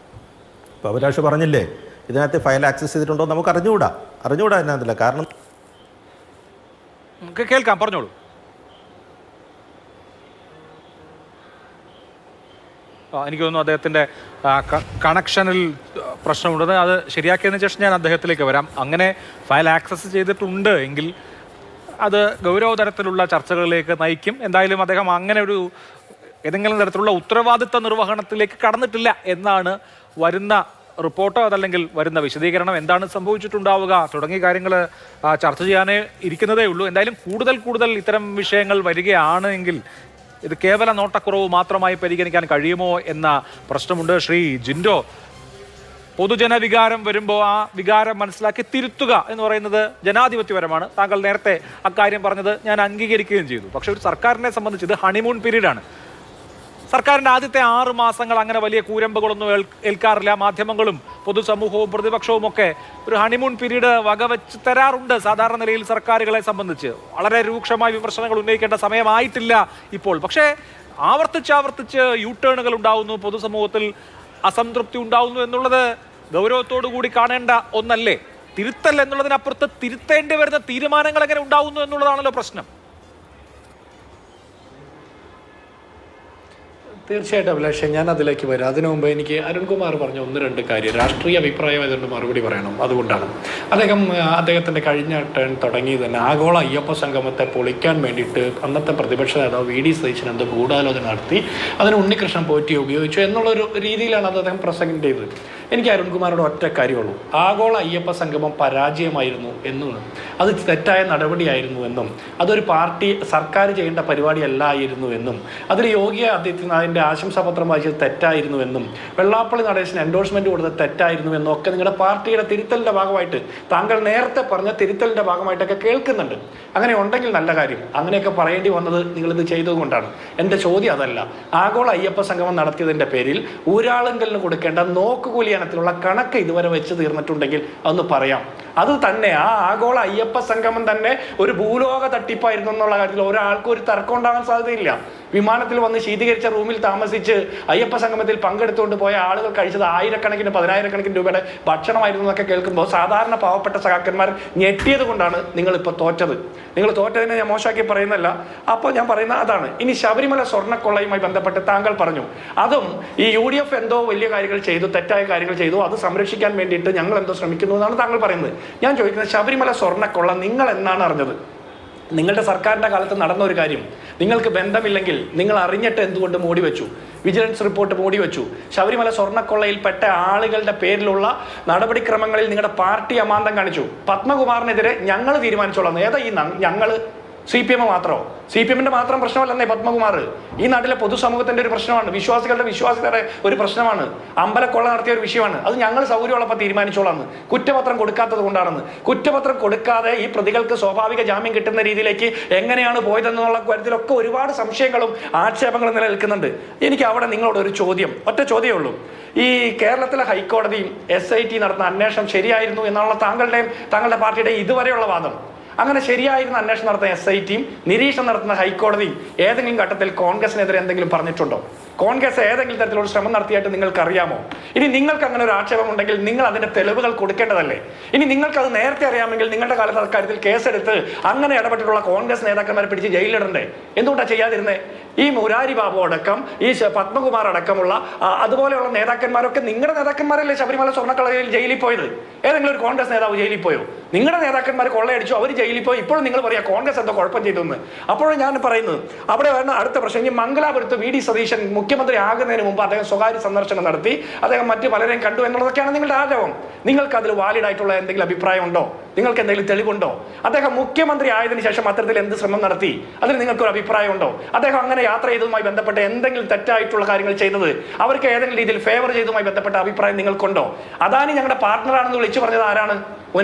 ഇപ്പോൾ അഭിലാഷ് പറഞ്ഞില്ലേ, ഇതിനകത്ത് ഫയൽ ആക്സസ് ചെയ്തിട്ടുണ്ടോ നമുക്ക് അറിഞ്ഞുകൂടാ എന്നതില്ല. കാരണം കേൾക്കാം, പറഞ്ഞോളൂ. എനിക്ക് തോന്നുന്നു അദ്ദേഹത്തിൻ്റെ കണക്ഷനിൽ പ്രശ്നമുണ്ടെന്ന്. അത് ശരിയാക്കിയതിന് ശേഷം ഞാൻ അദ്ദേഹത്തിലേക്ക് വരാം. അങ്ങനെ ഫയൽ ആക്സസ് ചെയ്തിട്ടുണ്ട് എങ്കിൽ അത് ഗൗരവതരത്തിലുള്ള ചർച്ചകളിലേക്ക് നയിക്കും. എന്തായാലും അദ്ദേഹം അങ്ങനെ ഒരു ഏതെങ്കിലും തരത്തിലുള്ള ഉത്തരവാദിത്ത നിർവഹണത്തിലേക്ക് കടന്നിട്ടില്ല എന്നാണ് വരുന്ന റിപ്പോർട്ടോ അതല്ലെങ്കിൽ വരുന്ന വിശദീകരണം. എന്താണ് സംഭവിച്ചിട്ടുണ്ടാവുക തുടങ്ങിയ കാര്യങ്ങൾ ചർച്ച ചെയ്യാനേ ഇരിക്കുന്നതേ ഉള്ളൂ. എന്തായാലും കൂടുതൽ ഇത്തരം വിഷയങ്ങൾ വരികയാണ് എങ്കിൽ ഇത് കേവല നോട്ടക്കുറവ് മാത്രമായി പരിഗണിക്കാൻ കഴിയുമോ എന്ന പ്രശ്നമുണ്ട്. ശ്രീ ജിൻഡോ, പൊതുജനവികാരം വരുമ്പോൾ ആ വികാരം മനസ്സിലാക്കി തിരുത്തുക എന്ന് പറയുന്നത് ജനാധിപത്യപരമാണ്. താങ്കൾ നേരത്തെ അക്കാര്യം പറഞ്ഞത് ഞാൻ അംഗീകരിക്കുകയും ചെയ്തു. പക്ഷെ ഒരു സർക്കാരിനെ സംബന്ധിച്ച് ഇത് ഹണിമൂൺ പീരീഡാണ്. സർക്കാരിൻ്റെ ആദ്യത്തെ 6 മാസങ്ങൾ അങ്ങനെ വലിയ കൂരമ്പുകളൊന്നും ഏൽക്കാറില്ല. മാധ്യമങ്ങളും പൊതുസമൂഹവും പ്രതിപക്ഷവും ഒക്കെ ഒരു ഹണിമൂൺ പീരീഡ് വകവെച്ച് തരാറുണ്ട് സാധാരണ നിലയിൽ സർക്കാരുകളെ സംബന്ധിച്ച്. വളരെ രൂക്ഷമായ വിമർശനങ്ങൾ ഉന്നയിക്കേണ്ട സമയമായിട്ടില്ല ഇപ്പോൾ. പക്ഷേ ആവർത്തിച്ച് യൂട്ടേണുകൾ ഉണ്ടാവുന്നു, പൊതുസമൂഹത്തിൽ അസംതൃപ്തി ഉണ്ടാവുന്നു എന്നുള്ളത് ഗൗരവത്തോടു കൂടി കാണേണ്ട ഒന്നല്ലേ? തിരുത്തൽ എന്നുള്ളതിനപ്പുറത്ത് തിരുത്തേണ്ടി വരുന്ന തീരുമാനങ്ങൾ എങ്ങനെ ഉണ്ടാവുന്നു എന്നുള്ളതാണല്ലോ പ്രശ്നം. തീർച്ചയായിട്ടും അഭിലാഷ്, ഞാൻ അതിലേക്ക് വരാം. അതിനു മുമ്പ് എനിക്ക് അരുൺകുമാർ പറഞ്ഞ 1-2 കാര്യം രാഷ്ട്രീയ അഭിപ്രായം ആയതുകൊണ്ട് മറുപടി പറയണം. അതുകൊണ്ടാണ് അദ്ദേഹത്തിൻ്റെ കഴിഞ്ഞ ടേൺ തുടങ്ങി തന്നെ ആഗോള അയ്യപ്പ സംഗമത്തെ പൊളിക്കാൻ വേണ്ടിയിട്ട് അന്നത്തെ പ്രതിപക്ഷ നേതാവ് VD സതീശൻ എന്തോ ഗൂഢാലോചന നടത്തി അതിന് ഉണ്ണികൃഷ്ണൻ പോറ്റി ഉപയോഗിച്ചു എന്നുള്ളൊരു രീതിയിലാണ് അത് അദ്ദേഹം പ്രസംഗം ചെയ്തത്. എനിക്ക് അരുൺകുമാറോട് ഒറ്റ കാര്യമുള്ളൂ. ആഗോള അയ്യപ്പ സംഗമം പരാജയമായിരുന്നു എന്നും അത് തെറ്റായ നടപടിയായിരുന്നു എന്നും അതൊരു പാർട്ടി സർക്കാർ ചെയ്യേണ്ട പരിപാടിയല്ലായിരുന്നു എന്നും അതിൽ യോഗി ആദിത്യനാഥിൻ്റെ ആശംസാപത്രം വായിച്ചത് തെറ്റായിരുന്നു എന്നും വെള്ളാപ്പള്ളി നടേശന് എൻഡോഴ്സ്മെൻറ്റ് കൊടുത്തത് തെറ്റായിരുന്നു എന്നും ഒക്കെ നിങ്ങളുടെ പാർട്ടിയുടെ തിരുത്തലിൻ്റെ ഭാഗമായിട്ട് താങ്കൾ നേരത്തെ പറഞ്ഞ തിരുത്തലിൻ്റെ ഭാഗമായിട്ടൊക്കെ കേൾക്കുന്നുണ്ട്. അങ്ങനെ ഉണ്ടെങ്കിൽ നല്ല കാര്യം. അങ്ങനെയൊക്കെ പറയേണ്ടി വന്നത് നിങ്ങളിത് ചെയ്തതുകൊണ്ടാണ്. എൻ്റെ ചോദ്യം അതല്ല. ആഗോള അയ്യപ്പ സംഗമം നടത്തിയതിൻ്റെ പേരിൽ ഊരാളുങ്കലിന് കൊടുക്കേണ്ട നോക്കുകൂലി ഇനത്തിലുള്ള കണക്ക് ഇതുവരെ വെച്ച് തീർന്നിട്ടുണ്ടെങ്കിൽ അതൊന്ന് പറയാം. അത് തന്നെ ആ ആഗോള അയ്യപ്പ സംഗമം തന്നെ ഒരു ഭൂലോക തട്ടിപ്പായിരുന്നു എന്നുള്ള കാര്യത്തിൽ ഒരാൾക്കും ഒരു തർക്കം ഉണ്ടാകാൻ സാധ്യതയില്ല. വിമാനത്തിൽ വന്ന് ശീതീകരിച്ച റൂമിൽ താമസിച്ച് അയ്യപ്പ സംഗമത്തിൽ പങ്കെടുത്തുകൊണ്ട് പോയ ആളുകൾ കഴിച്ചത് ആയിരക്കണക്കിന് 10,000-കണക്കിന് രൂപയുടെ ഭക്ഷണമായിരുന്നു എന്നൊക്കെ കേൾക്കുമ്പോൾ സാധാരണ പാവപ്പെട്ട സഖാക്കന്മാർ ഞെട്ടിയത് കൊണ്ടാണ് നിങ്ങളിപ്പോൾ തോറ്റത്. നിങ്ങൾ തോറ്റതിനെ ഞാൻ മോശമാക്കി പറയുന്നല്ല. അപ്പോൾ ഞാൻ പറയുന്ന അതാണ്. ഇനി ശബരിമല സ്വർണ്ണക്കൊള്ളയുമായി ബന്ധപ്പെട്ട് താങ്കൾ പറഞ്ഞു, അതും ഈ UDF എന്തോ വലിയ കാര്യങ്ങൾ ചെയ്തു, തെറ്റായ കാര്യങ്ങൾ ചെയ്തു, അത് സംരക്ഷിക്കാൻ വേണ്ടിയിട്ട് ഞങ്ങൾ എന്തോ ശ്രമിക്കുന്നു എന്നാണ് താങ്കൾ പറയുന്നത്. ഞാൻ ചോദിക്കുന്നത്, ശബരിമല സ്വർണ്ണക്കൊള്ള നിങ്ങൾ എന്നാണ് അറിഞ്ഞത്? നിങ്ങളുടെ സർക്കാരിൻ്റെ കാലത്ത് നടന്ന ഒരു കാര്യം നിങ്ങൾക്ക് ബന്ധമില്ലെങ്കിൽ നിങ്ങൾ അറിഞ്ഞിട്ട് എന്തുകൊണ്ട് മൂടി വെച്ചു? വിജിലൻസ് റിപ്പോർട്ട് മൂടി വെച്ചു. ശബരിമല സ്വർണ്ണക്കൊള്ളയിൽപ്പെട്ട ആളുകളുടെ പേരിലുള്ള നടപടിക്രമങ്ങളിൽ നിങ്ങളുടെ പാർട്ടി അമാന്തം കാണിച്ചു. പത്മകുമാറിനെതിരെ ഞങ്ങൾ തീരുമാനിച്ചോളാം. ഏതാ ഈ ഞങ്ങൾ? CPM മാത്രമോ? CPM-ന്റെ മാത്രം പ്രശ്നമല്ലെന്നേ പത്മകുമാർ. ഈ നാട്ടിലെ പൊതുസമൂഹത്തിന്റെ ഒരു പ്രശ്നമാണ്, വിശ്വാസികളുടെ വിശ്വാസികളുടെ ഒരു പ്രശ്നമാണ്, അമ്പലക്കൊള്ള നടത്തിയ ഒരു വിഷയമാണ്. അത് ഞങ്ങൾ സൗകര്യമുള്ളപ്പോൾ തീരുമാനിച്ചോളാന്ന്. കുറ്റപത്രം കൊടുക്കാത്തത് കൊണ്ടാണെന്ന്. കുറ്റപത്രം കൊടുക്കാതെ ഈ പ്രതികൾക്ക് സ്വാഭാവിക ജാമ്യം കിട്ടുന്ന രീതിയിലേക്ക് എങ്ങനെയാണ് പോയതെന്നുള്ള കാര്യത്തിലൊക്കെ ഒരുപാട് സംശയങ്ങളും ആക്ഷേപങ്ങളും നിലനിൽക്കുന്നുണ്ട്. എനിക്ക് അവിടെ നിങ്ങളോട് ഒരു ചോദ്യം, ഒറ്റ ചോദ്യമേ ഉള്ളൂ. ഈ കേരളത്തിലെ ഹൈക്കോടതിയും SIT നടത്തുന്ന അന്വേഷണം ശരിയായിരുന്നു എന്നുള്ള താങ്കളുടെ പാർട്ടിയുടെ ഇതുവരെയുള്ള വാദം. അങ്ങനെ ശരിയായിരുന്ന അന്വേഷണം നടത്തുന്ന SIT-യും നിരീക്ഷണം നടത്തുന്ന ഹൈക്കോടതിയും ഏതെങ്കിലും ഘട്ടത്തിൽ കോൺഗ്രസിനെതിരെ എന്തെങ്കിലും പറഞ്ഞിട്ടുണ്ടോ? കോൺഗ്രസ് ഏതെങ്കിലും തരത്തിലുള്ള ശ്രമം നടത്തിയായിട്ട് നിങ്ങൾക്ക് അറിയാമോ? ഇനി നിങ്ങൾക്ക് അങ്ങനെ ഒരു ആക്ഷേപം ഉണ്ടെങ്കിൽ നിങ്ങൾ അതിന്റെ തെളിവുകൾ കൊടുക്കേണ്ടതല്ലേ? ഇനി നിങ്ങൾക്ക് അത് നേരത്തെ അറിയാമെങ്കിൽ നിങ്ങളുടെ കാലത്ത് കാര്യത്തിൽ കേസെടുത്ത് അങ്ങനെ ഇടപെട്ടിട്ടുള്ള കോൺഗ്രസ് നേതാക്കന്മാരെ പിടിച്ച് ജയിലിടണ്ടേ? എന്തുകൊണ്ടാണ് ചെയ്യാതിരുന്നേ? ഈ മുരാരി ബാബു അടക്കം, ഈ പത്മകുമാർ അടക്കമുള്ള അതുപോലെയുള്ള നേതാക്കന്മാരൊക്കെ നിങ്ങളുടെ നേതാക്കന്മാരല്ലേ ശബരിമല സ്വർണ്ണക്കളയിൽ ജയിലിൽ പോയത്? ഏതെങ്കിലും ഒരു കോൺഗ്രസ് നേതാവ് ജയിലിൽ പോയോ? നിങ്ങളുടെ നേതാക്കന്മാർ കൊള്ളയടിച്ചു, അവർ ജയിലിൽ പോയി. ഇപ്പോഴും നിങ്ങൾ പറയാം കോൺഗ്രസ് എന്തോ കുഴപ്പം ചെയ്തു എന്ന്. അപ്പോഴും ഞാൻ പറയുന്നത് അവിടെ വരുന്ന അടുത്ത പ്രശ്നം, ഈ മംഗലാപുരത്ത് VD സതീശൻ മുഖ്യമന്ത്രി ആകുന്നതിന് മുമ്പ് അദ്ദേഹം സ്വകാര്യ സന്ദർശനം നടത്തി, അദ്ദേഹം മറ്റു പലരെയും കണ്ടു എന്നുള്ളതൊക്കെയാണ് നിങ്ങളുടെ ആഗ്രഹം. നിങ്ങൾക്ക് അതിൽ വാലിഡ് ആയിട്ടുള്ള എന്തെങ്കിലും അഭിപ്രായം ഉണ്ടോ? നിങ്ങൾക്ക് എന്തെങ്കിലും തെളിവുണ്ടോ? അദ്ദേഹം മുഖ്യമന്ത്രി ആയതിനു ശേഷം അത്തരത്തിൽ എന്ത് ശ്രമം നടത്തി? അതിൽ നിങ്ങൾക്കൊരു അഭിപ്രായം ഉണ്ടോ? അദ്ദേഹം അങ്ങനെ യാത്ര ചെയ്തതുമായി ബന്ധപ്പെട്ട് എന്തെങ്കിലും തെറ്റായിട്ടുള്ള കാര്യങ്ങൾ ചെയ്തത്, അവർക്ക് ഏതെങ്കിലും രീതിയിൽ ഫേവർ ചെയ്തതുമായി ബന്ധപ്പെട്ട അഭിപ്രായം നിങ്ങൾക്കുണ്ടോ? അദാനി ഞങ്ങളുടെ പാർട്ട്ണറാണെന്ന് വിളിച്ചു പറഞ്ഞത് ആരാണ്?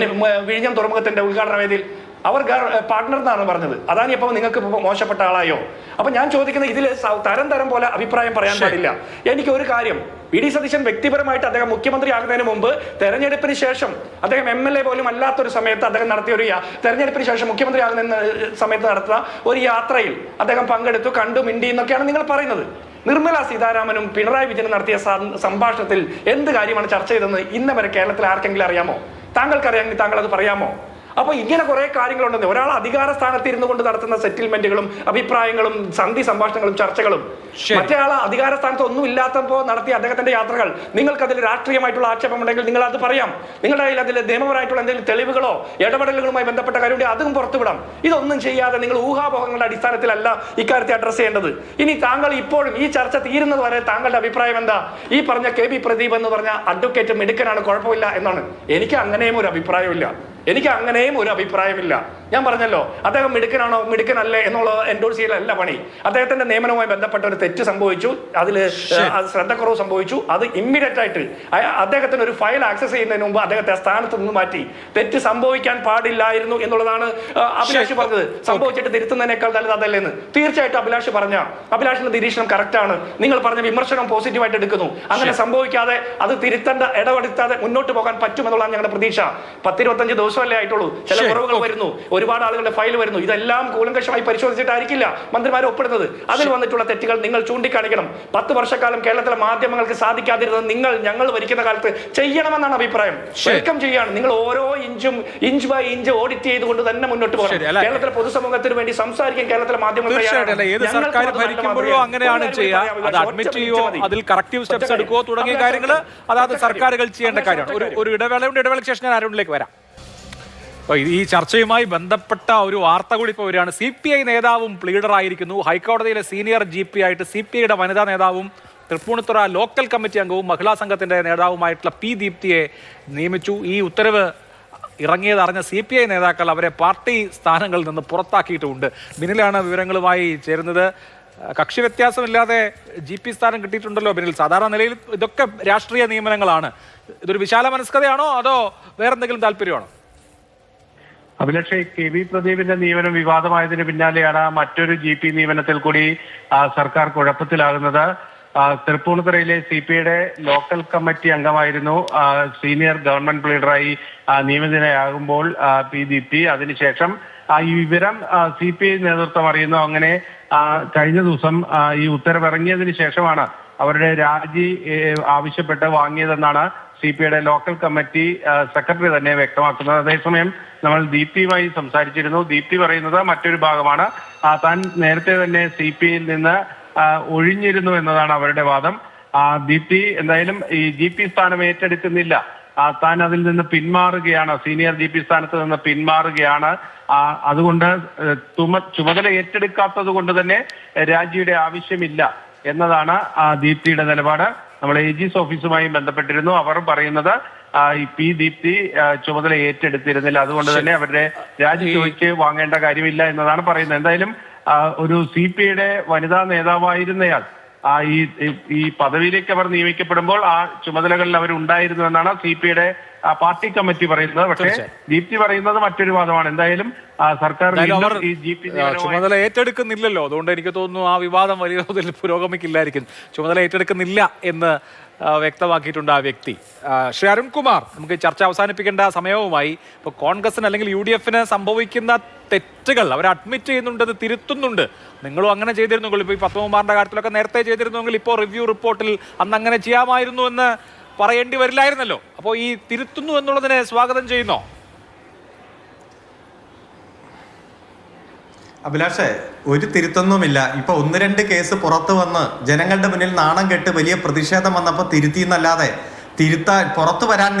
വിഴിഞ്ഞം തുറമുഖത്തിന്റെ ഉദ്ഘാടന വേദിയിൽ അവർ പാർട്ട്ണർ എന്നാണ് പറഞ്ഞത്. അദാനി അപ്പോൾ നിങ്ങൾക്ക് മോശപ്പെട്ട ആളായോ? അപ്പൊ ഞാൻ ചോദിക്കുന്നത്, ഇതിൽ തരം പോലെ അഭിപ്രായം പറയാൻ പാടില്ല. എനിക്ക് ഒരു കാര്യം, VD സതീശൻ വ്യക്തിപരമായിട്ട് അദ്ദേഹം മുഖ്യമന്ത്രി ആകുന്നതിന് മുമ്പ്, തെരഞ്ഞെടുപ്പിന് ശേഷം അദ്ദേഹം MLA പോലും അല്ലാത്തൊരു സമയത്ത് അദ്ദേഹം നടത്തിയ ഒരു തെരഞ്ഞെടുപ്പിന് ശേഷം മുഖ്യമന്ത്രി ആകുന്ന സമയത്ത് നടത്തുന്ന ഒരു യാത്രയിൽ അദ്ദേഹം പങ്കെടുത്തു, കണ്ടു, മിണ്ടി എന്നൊക്കെയാണ് നിങ്ങൾ പറയുന്നത്. നിർമ്മല സീതാരാമനും പിണറായി വിജയനും നടത്തിയ സംഭാഷണത്തിൽ എന്ത് കാര്യമാണ് ചർച്ച ചെയ്തതെന്ന് ഇന്ന് വരെ കേരളത്തിൽ ആർക്കെങ്കിലും അറിയാമോ? താങ്കൾക്ക് അറിയാമെങ്കിൽ താങ്കൾ അത് പറയാമോ? അപ്പൊ ഇങ്ങനെ കുറെ കാര്യങ്ങളുണ്ടെന്ന്. ഒരാൾ അധികാര സ്ഥാനത്ത് ഇരുന്നു കൊണ്ട് നടത്തുന്ന സെറ്റിൽമെന്റുകളും അഭിപ്രായങ്ങളും സന്ധി സംഭാഷണങ്ങളും ചർച്ചകളും, മറ്റേ ആൾ അധികാര സ്ഥാനത്ത് ഒന്നും ഇല്ലാത്തപ്പോൾ നടത്തിയ അദ്ദേഹത്തിന്റെ യാത്രകൾ, നിങ്ങൾക്ക് അതിൽ രാഷ്ട്രീയമായിട്ടുള്ള ആക്ഷേപമുണ്ടെങ്കിൽ നിങ്ങൾ അത് പറയാം. നിങ്ങളുടെ കയ്യിൽ അതിൽ നിയമപരമായിട്ടുള്ള എന്തെങ്കിലും തെളിവുകളോ ഇടപെടലുകളുമായി ബന്ധപ്പെട്ട കാര്യമുണ്ട്, അതും പുറത്തുവിടാം. ഇതൊന്നും ചെയ്യാതെ നിങ്ങൾ ഊഹാപോഹങ്ങളുടെ അടിസ്ഥാനത്തിലല്ല ഇക്കാര്യത്തെ അഡ്രസ് ചെയ്യേണ്ടത്. ഇനി താങ്കൾ ഇപ്പോഴും ഈ ചർച്ച തീരുന്നത് വരെ താങ്കളുടെ അഭിപ്രായം എന്താ? ഈ പറഞ്ഞ KB പ്രദീപ് എന്ന് പറഞ്ഞ അഡ്വക്കേറ്റ് മിടുക്കനാണ്, കുഴപ്പമില്ല എന്നാണ്. എനിക്ക് അങ്ങനെയും ഒരു അഭിപ്രായമില്ല. ഞാൻ പറഞ്ഞല്ലോ, അദ്ദേഹം മിടുക്കനാണോ മിടുക്കനല്ലേ എന്നുള്ളത് എൻഡോഴ്സ് ചെയ്യലല്ല പണി. അദ്ദേഹത്തിന്റെ നിയമനവുമായി ബന്ധപ്പെട്ട ഒരു തെറ്റ് സംഭവിച്ചു, അതിൽ ശ്രദ്ധക്കുറവ് സംഭവിച്ചു. അത് ഇമ്മീഡിയറ്റ് ആയിട്ട് അദ്ദേഹത്തിന് ഒരു ഫയൽ ആക്സസ് ചെയ്യുന്നതിന് മുമ്പ് അദ്ദേഹത്തെ സ്ഥാനത്ത് നിന്ന് മാറ്റി. തെറ്റ് സംഭവിക്കാൻ പാടില്ലായിരുന്നു എന്നുള്ളതാണ് അഭിലാഷ് പറഞ്ഞത്. സംഭവിച്ചിട്ട് തിരുത്തുന്നതിനേക്കാൾ നല്ലത് അതല്ലേ എന്ന് തീർച്ചയായിട്ടും അഭിലാഷിന്റെ നിരീക്ഷണം കറക്റ്റാണ്. നിങ്ങൾ പറഞ്ഞ വിമർശനം പോസിറ്റീവായിട്ട് എടുക്കുന്നു. അങ്ങനെ സംഭവിക്കാതെ അത് തിരുത്തേണ്ട ഇടപെടുത്താതെ മുന്നോട്ട് പോകാൻ പറ്റുമെന്നുള്ളതാണ് ഞങ്ങളുടെ പ്രതീക്ഷ. 10-25 ദിവസമല്ലേ ആയിട്ടുള്ളൂ, ചില കുറവുകൾ വരുന്നു, ഒരുപാട് ആളുകളുടെ ഫയൽ വരുന്നു. ഇതെല്ലാം കൂലങ്കഷമായി പരിശോധിച്ചിട്ടായിരിക്കില്ല മന്ത്രിമാരെ ഒപ്പിടുന്നത്. അതിൽ വന്നിട്ടുള്ള തെറ്റുകൾ നിങ്ങൾ ചൂണ്ടിക്കാണിക്കണം. 10 വർഷക്കാലം കേരളത്തിലെ മാധ്യമങ്ങൾക്ക് സാധിക്കാതിരുന്നത് ഞങ്ങൾ ഭരിക്കുന്ന കാലത്ത് ചെയ്യണമെന്നാണ് അഭിപ്രായം. വെൽക്കം ചെയ്യാണ്. നിങ്ങൾ ഓരോ ഇഞ്ച് ബൈ ഇഞ്ച് ഓഡിറ്റ് ചെയ്തുകൊണ്ട് തന്നെ മുന്നോട്ട് പോകണം. കേരളത്തിലെ പൊതുസമൂഹത്തിന് വേണ്ടി സംസാരിക്കാൻ കേരളത്തിലെ മാധ്യമങ്ങൾ അങ്ങനെയാണ് ചെയ്യുക. അത് അഡ്മിറ്റ് ചെയ്യുവോ, അതിൽ കറക്റ്റീവ് സ്റ്റെപ്സ് എടുക്കുവോ തുടങ്ങിയ കാര്യങ്ങൾ അതായത് സർക്കാരുകൾ ചെയ്യേണ്ട കാര്യമാണ്. ഒരു ഇടവേളയ്ക്ക് ശേഷം ഞാൻ അരുണിലേക്ക് വരാം. ഈ ചർച്ചയുമായി ബന്ധപ്പെട്ട ഒരു വാർത്ത കൂടി ഇപ്പോൾ വരികയാണ്. CPI നേതാവും പ്ലീഡറായിരിക്കുന്നു. ഹൈക്കോടതിയിലെ സീനിയർ GP ആയിട്ട് CPIയുടെ വനിതാ നേതാവും തൃപ്പൂണിത്തുറ ലോക്കൽ കമ്മിറ്റി അംഗവും മഹിളാ സംഘത്തിന്റെ നേതാവുമായിട്ടുള്ള പി ദീപ്തിയെ നിയമിച്ചു. ഈ ഉത്തരവ് ഇറങ്ങിയതറിഞ്ഞ CPI നേതാക്കൾ അവരെ പാർട്ടി സ്ഥാനങ്ങളിൽ നിന്ന് പുറത്താക്കിയിട്ടുമുണ്ട്. ബിനിലാണ് വിവരങ്ങളുമായി ചേരുന്നത്. കക്ഷി വ്യത്യാസമില്ലാതെ GP സ്ഥാനം കിട്ടിയിട്ടുണ്ടല്ലോ ബിനിൽ. സാധാരണ നിലയിൽ ഇതൊക്കെ രാഷ്ട്രീയ നിയമനങ്ങളാണ്. ഇതൊരു വിശാല മനസ്കതയാണോ അതോ വേറെന്തെങ്കിലും താല്പര്യമാണോ? അഭിലാഷ്, KB പ്രദീപിന്റെ നിയമനം വിവാദമായതിന് പിന്നാലെയാണ് മറ്റൊരു GP നിയമനത്തിൽ കൂടി സർക്കാർ കുഴപ്പത്തിലാകുന്നത്. തൃപ്പൂണിത്തുറയിലെ CPIയുടെ ലോക്കൽ കമ്മിറ്റി അംഗമായിരുന്നു സീനിയർ ഗവൺമെന്റ് ലീഡറായി നിയമിതനാകുമ്പോൾ പി ദീപ്തി. അതിനുശേഷം ഈ വിവരം CPI നേതൃത്വം അറിയുന്നു. അങ്ങനെ കഴിഞ്ഞ ദിവസം ഈ ഉത്തരവിറങ്ങിയതിന് ശേഷമാണ് അവരുടെ രാജി ആവശ്യപ്പെട്ട് വാങ്ങിയതെന്നാണ് CPIയുടെ ലോക്കൽ കമ്മിറ്റി സെക്രട്ടറി തന്നെ വ്യക്തമാക്കുന്നത്. അതേസമയം നമ്മൾ ദീപ്തിയുമായി സംസാരിച്ചിരുന്നു. ദീപ്തി പറയുന്നത് മറ്റൊരു ഭാഗമാണ്. താൻ നേരത്തെ തന്നെ CPIയിൽ നിന്ന് ഒഴിഞ്ഞിരുന്നു എന്നതാണ് അവരുടെ വാദം. ദീപ്തി എന്തായാലും ഈ GP സ്ഥാനം ഏറ്റെടുക്കുന്നില്ല. താൻ അതിൽ നിന്ന് പിന്മാറുകയാണ്, സീനിയർ GP സ്ഥാനത്ത് നിന്ന് പിന്മാറുകയാണ്. അതുകൊണ്ട് ചുമതല ഏറ്റെടുക്കാത്തത് കൊണ്ട് തന്നെ രാജിയുടെ ആവശ്യമില്ല എന്നതാണ് ദീപ്തിയുടെ നിലപാട്. നമ്മൾ AG's ഓഫീസുമായി ബന്ധപ്പെട്ടിരുന്നു. അവർ പറയുന്നത് ഈ പി ദീപ്തി ചുമതല ഏറ്റെടുത്തിരുന്നില്ല, അതുകൊണ്ട് തന്നെ അവരുടെ രാജി ചോദിച്ച് വാങ്ങേണ്ട കാര്യമില്ല എന്നതാണ് പറയുന്നത്. എന്തായാലും ഒരു CPIയുടെ വനിതാ നേതാവായിരുന്നയാൾ ഈ പദവിയിലേക്ക് അവർ നിയമിക്കപ്പെടുമ്പോൾ ആ ചുമതലകളിൽ അവർ ഉണ്ടായിരുന്നു എന്നാണ് CPIയുടെ പാർട്ടി കമ്മിറ്റി പറയുന്നത്. പക്ഷേ ദീപ്തി പറയുന്നത് മറ്റൊരു വാദമാണ്. എന്തായാലും സർക്കാർ ഈ GP ചുമതല ഏറ്റെടുക്കുന്നില്ലല്ലോ, അതുകൊണ്ട് എനിക്ക് തോന്നുന്നു ആ വിവാദം വലിയ തോതിൽ പുരോഗമിക്കില്ലായിരിക്കും. ചുമതല ഏറ്റെടുക്കുന്നില്ല എന്ന് വ്യക്തമാക്കിയിട്ടുണ്ട് ആ വ്യക്തി. ശ്രീ അരുൺകുമാർ, നമുക്ക് ചർച്ച അവസാനിപ്പിക്കേണ്ട സമയവുമായി. ഇപ്പോൾ കോൺഗ്രസിന് അല്ലെങ്കിൽ UDFന് സംഭവിക്കുന്ന തെറ്റുകൾ അവർ അഡ്മിറ്റ് ചെയ്യുന്നുണ്ടെന്ന് തിരുത്തുന്നുണ്ട്. നിങ്ങളും അങ്ങനെ ചെയ്തിരുന്നെങ്കിൽ, ഇപ്പോൾ ഈ പത്മകുമാറിന്റെ കാര്യത്തിലൊക്കെ നേരത്തെ ചെയ്തിരുന്നെങ്കിൽ ഇപ്പോൾ റിവ്യൂ റിപ്പോർട്ടിൽ അന്ന് അങ്ങനെ ചെയ്യാമായിരുന്നു എന്ന് പറയേണ്ടി വരില്ലായിരുന്നല്ലോ. അപ്പോൾ ഈ തിരുത്തുന്നു എന്നുള്ളതിനെ സ്വാഗതം ചെയ്യുന്നോ? അഭിലാഷേ, ഒരു തിരുത്തൊന്നുമില്ല. ഇപ്പൊ 1-2 കേസ് പുറത്തു വന്ന് ജനങ്ങളുടെ മുന്നിൽ നാണം കെട്ട് വലിയ പ്രതിഷേധം വന്നപ്പോൾ തിരുത്തിയെന്നല്ലാതെ പുറത്തു വരാൻ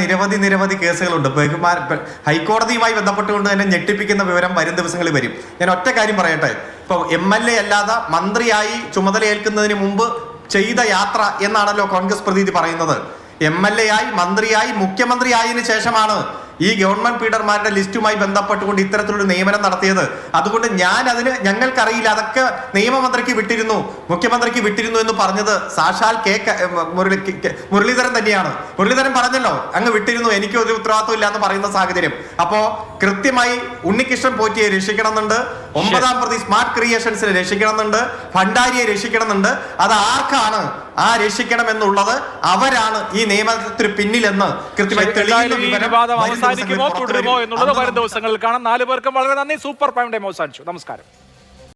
നിരവധി കേസുകളുണ്ട്. ഹൈക്കോടതിയുമായി ബന്ധപ്പെട്ടുകൊണ്ട് തന്നെ ഞെട്ടിപ്പിക്കുന്ന വിവരം വരും ദിവസങ്ങളിൽ വരും. ഞാൻ ഒറ്റ കാര്യം പറയട്ടെ. ഇപ്പൊ MLA അല്ലാതെ മന്ത്രിയായി ചുമതലയേൽക്കുന്നതിന് മുമ്പ് ചെയ്ത യാത്ര എന്നാണല്ലോ കോൺഗ്രസ് പ്രതിനിധി പറയുന്നത്. MLA ആയി, മന്ത്രിയായി, മുഖ്യമന്ത്രി ആയതിനു ശേഷമാണ് ഈ ഗവൺമെന്റ് പീഡർമാരുടെ ലിസ്റ്റുമായി ബന്ധപ്പെട്ടുകൊണ്ട് ഇത്തരത്തിലൊരു നിയമനം നടത്തിയത്. അതുകൊണ്ട് ഞങ്ങൾക്കറിയില്ല, അതൊക്കെ നിയമമന്ത്രിക്ക് വിട്ടിരുന്നു, മുഖ്യമന്ത്രിക്ക് വിട്ടിരുന്നു എന്ന് പറഞ്ഞത് സാക്ഷാൽ മുരളീധരൻ തന്നെയാണ്. മുരളീധരൻ പറഞ്ഞല്ലോ അങ്ങ് വിട്ടിരുന്നു, എനിക്ക് ഒരു ഉത്തരവാദിത്വം ഇല്ല എന്ന് പറയുന്ന സാഹചര്യം. അപ്പോ കൃത്യമായി ഉണ്ണികൃഷ്ണൻ പോറ്റിയെ രക്ഷിക്കണമെന്നുണ്ട്, 9ാം പ്രതി സ്മാർട്ട് ക്രിയേഷൻസിനെ രക്ഷിക്കണമെന്നുണ്ട്, ഭണ്ഡാരിയെ രക്ഷിക്കണമെന്നുണ്ട്. അത് ആർക്കാണ് ആ രക്ഷിക്കണം എന്നുള്ളത്? അവരാണ് ഈ നിയമത്തിന് പിന്നിലെന്ന് കൃത്യമായി തെളിയിക്കുന്ന വിവരം അവസാനിക്കുമോ തുടരുമോ എന്നുള്ളത് വരും ദിവസങ്ങളിൽ കാണാം. 4 പേർക്കും വളരെ നന്ദി. സൂപ്പർ പ്രൈം ടൈം അവസാനിച്ചു. നമസ്കാരം.